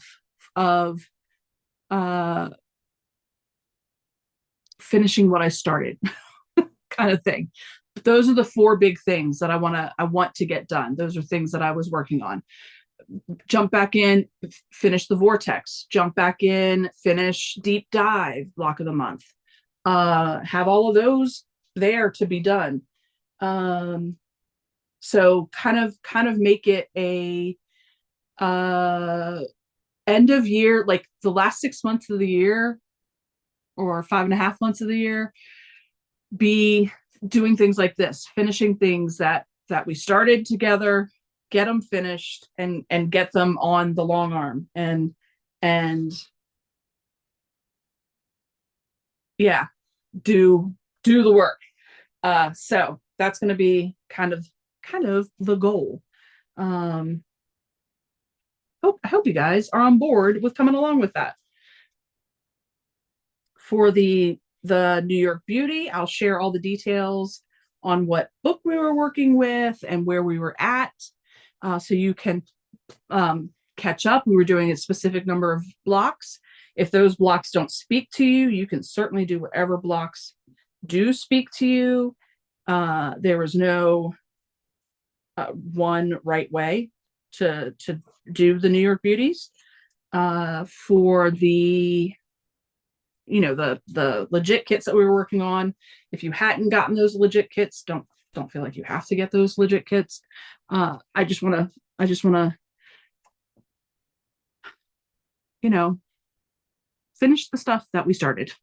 of finishing what I started, kind of thing. But those are the 4 big things that I want to get done. Those are things that I was working on. Jump back in, finish the vortex. Jump back in, finish deep dive block of the month. Have all of those there to be done. So kind of make it a end of year, like the last 6 months of the year or 5.5 months of the year, be doing things like this, finishing things that we started together, get them finished, and get them on the long arm, and yeah, do the work. So that's going to be kind of the goal. I hope you guys are on board with coming along with that. For the New York Beauty, I'll share all the details on what book we were working with and where we were at, so you can catch up. We were doing a specific number of blocks. If those blocks don't speak to you, you can certainly do whatever blocks do speak to you. There was no one right way to do the New York Beauties. For the the legit kits that we were working on, if you hadn't gotten those legit kits, don't feel like you have to get those legit kits. I just want to finish the stuff that we started.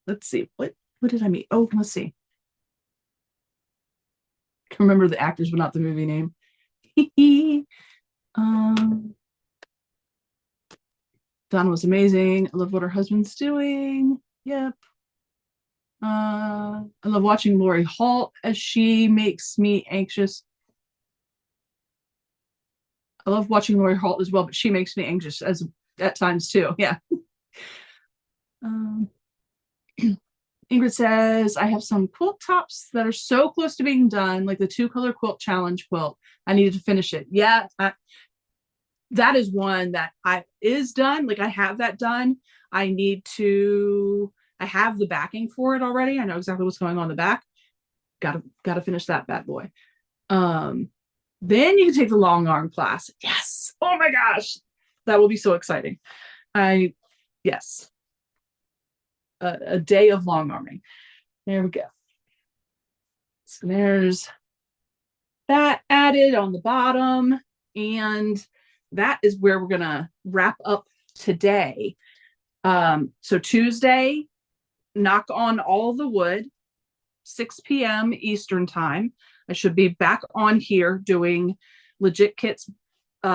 Let's see, what did I mean? Oh, let's see. I can remember the actors but not the movie name. Donna was amazing. I love what her husband's doing. Yep. I love watching Lori Holt as she makes me anxious. I love watching Lori Holt as well, but she makes me anxious at times too. Yeah. Ingrid says, I have some quilt tops that are so close to being done, like the 2-color quilt challenge quilt. I needed to finish it. Yeah, that is one that is done. Like I have that done. I have the backing for it already. I know exactly what's going on in the back. Gotta finish that bad boy. Then you can take the long arm class. Yes. Oh my gosh. That will be so exciting. Yes. A day of long arming. There we go. So there's that added on the bottom, and that is where we're gonna wrap up today. So Tuesday, knock on all the wood, 6 p.m. Eastern time. I should be back on here doing Legit Kits,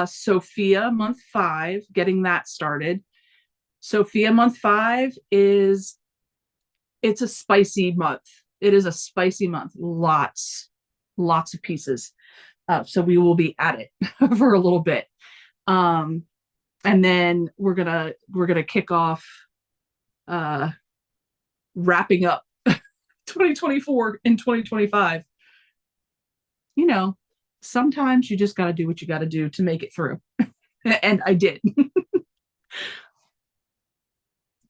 Sophia month 5, getting that started. Sophia month 5 it's a spicy month. It is a spicy month. Lots of pieces. So we will be at it for a little bit. And then we're gonna kick off wrapping up 2024 in 2025. You know, sometimes you just got to do what you got to do to make it through. And I did.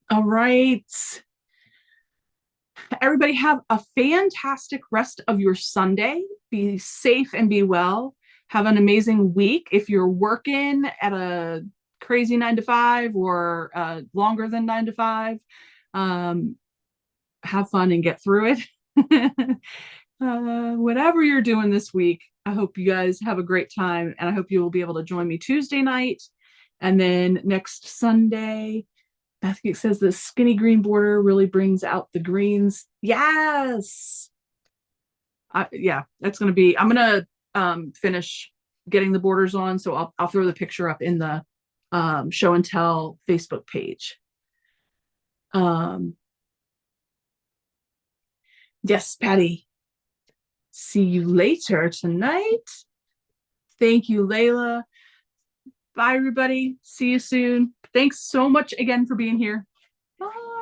All right. Everybody have a fantastic rest of your Sunday. Be safe and be well. Have an amazing week. If you're working at a crazy 9 to 5 or longer than 9 to 5, have fun and get through it. Whatever you're doing this week, I hope you guys have a great time, and I hope you will be able to join me Tuesday night. And then next Sunday, Beth says the skinny green border really brings out the greens. Yes. Yeah, that's going to be, I'm going to finish getting the borders on. So I'll throw the picture up in the show and tell Facebook page. Yes, Patty. See you later tonight. Thank you, Layla. Bye, everybody. See you soon. Thanks so much again for being here. Bye.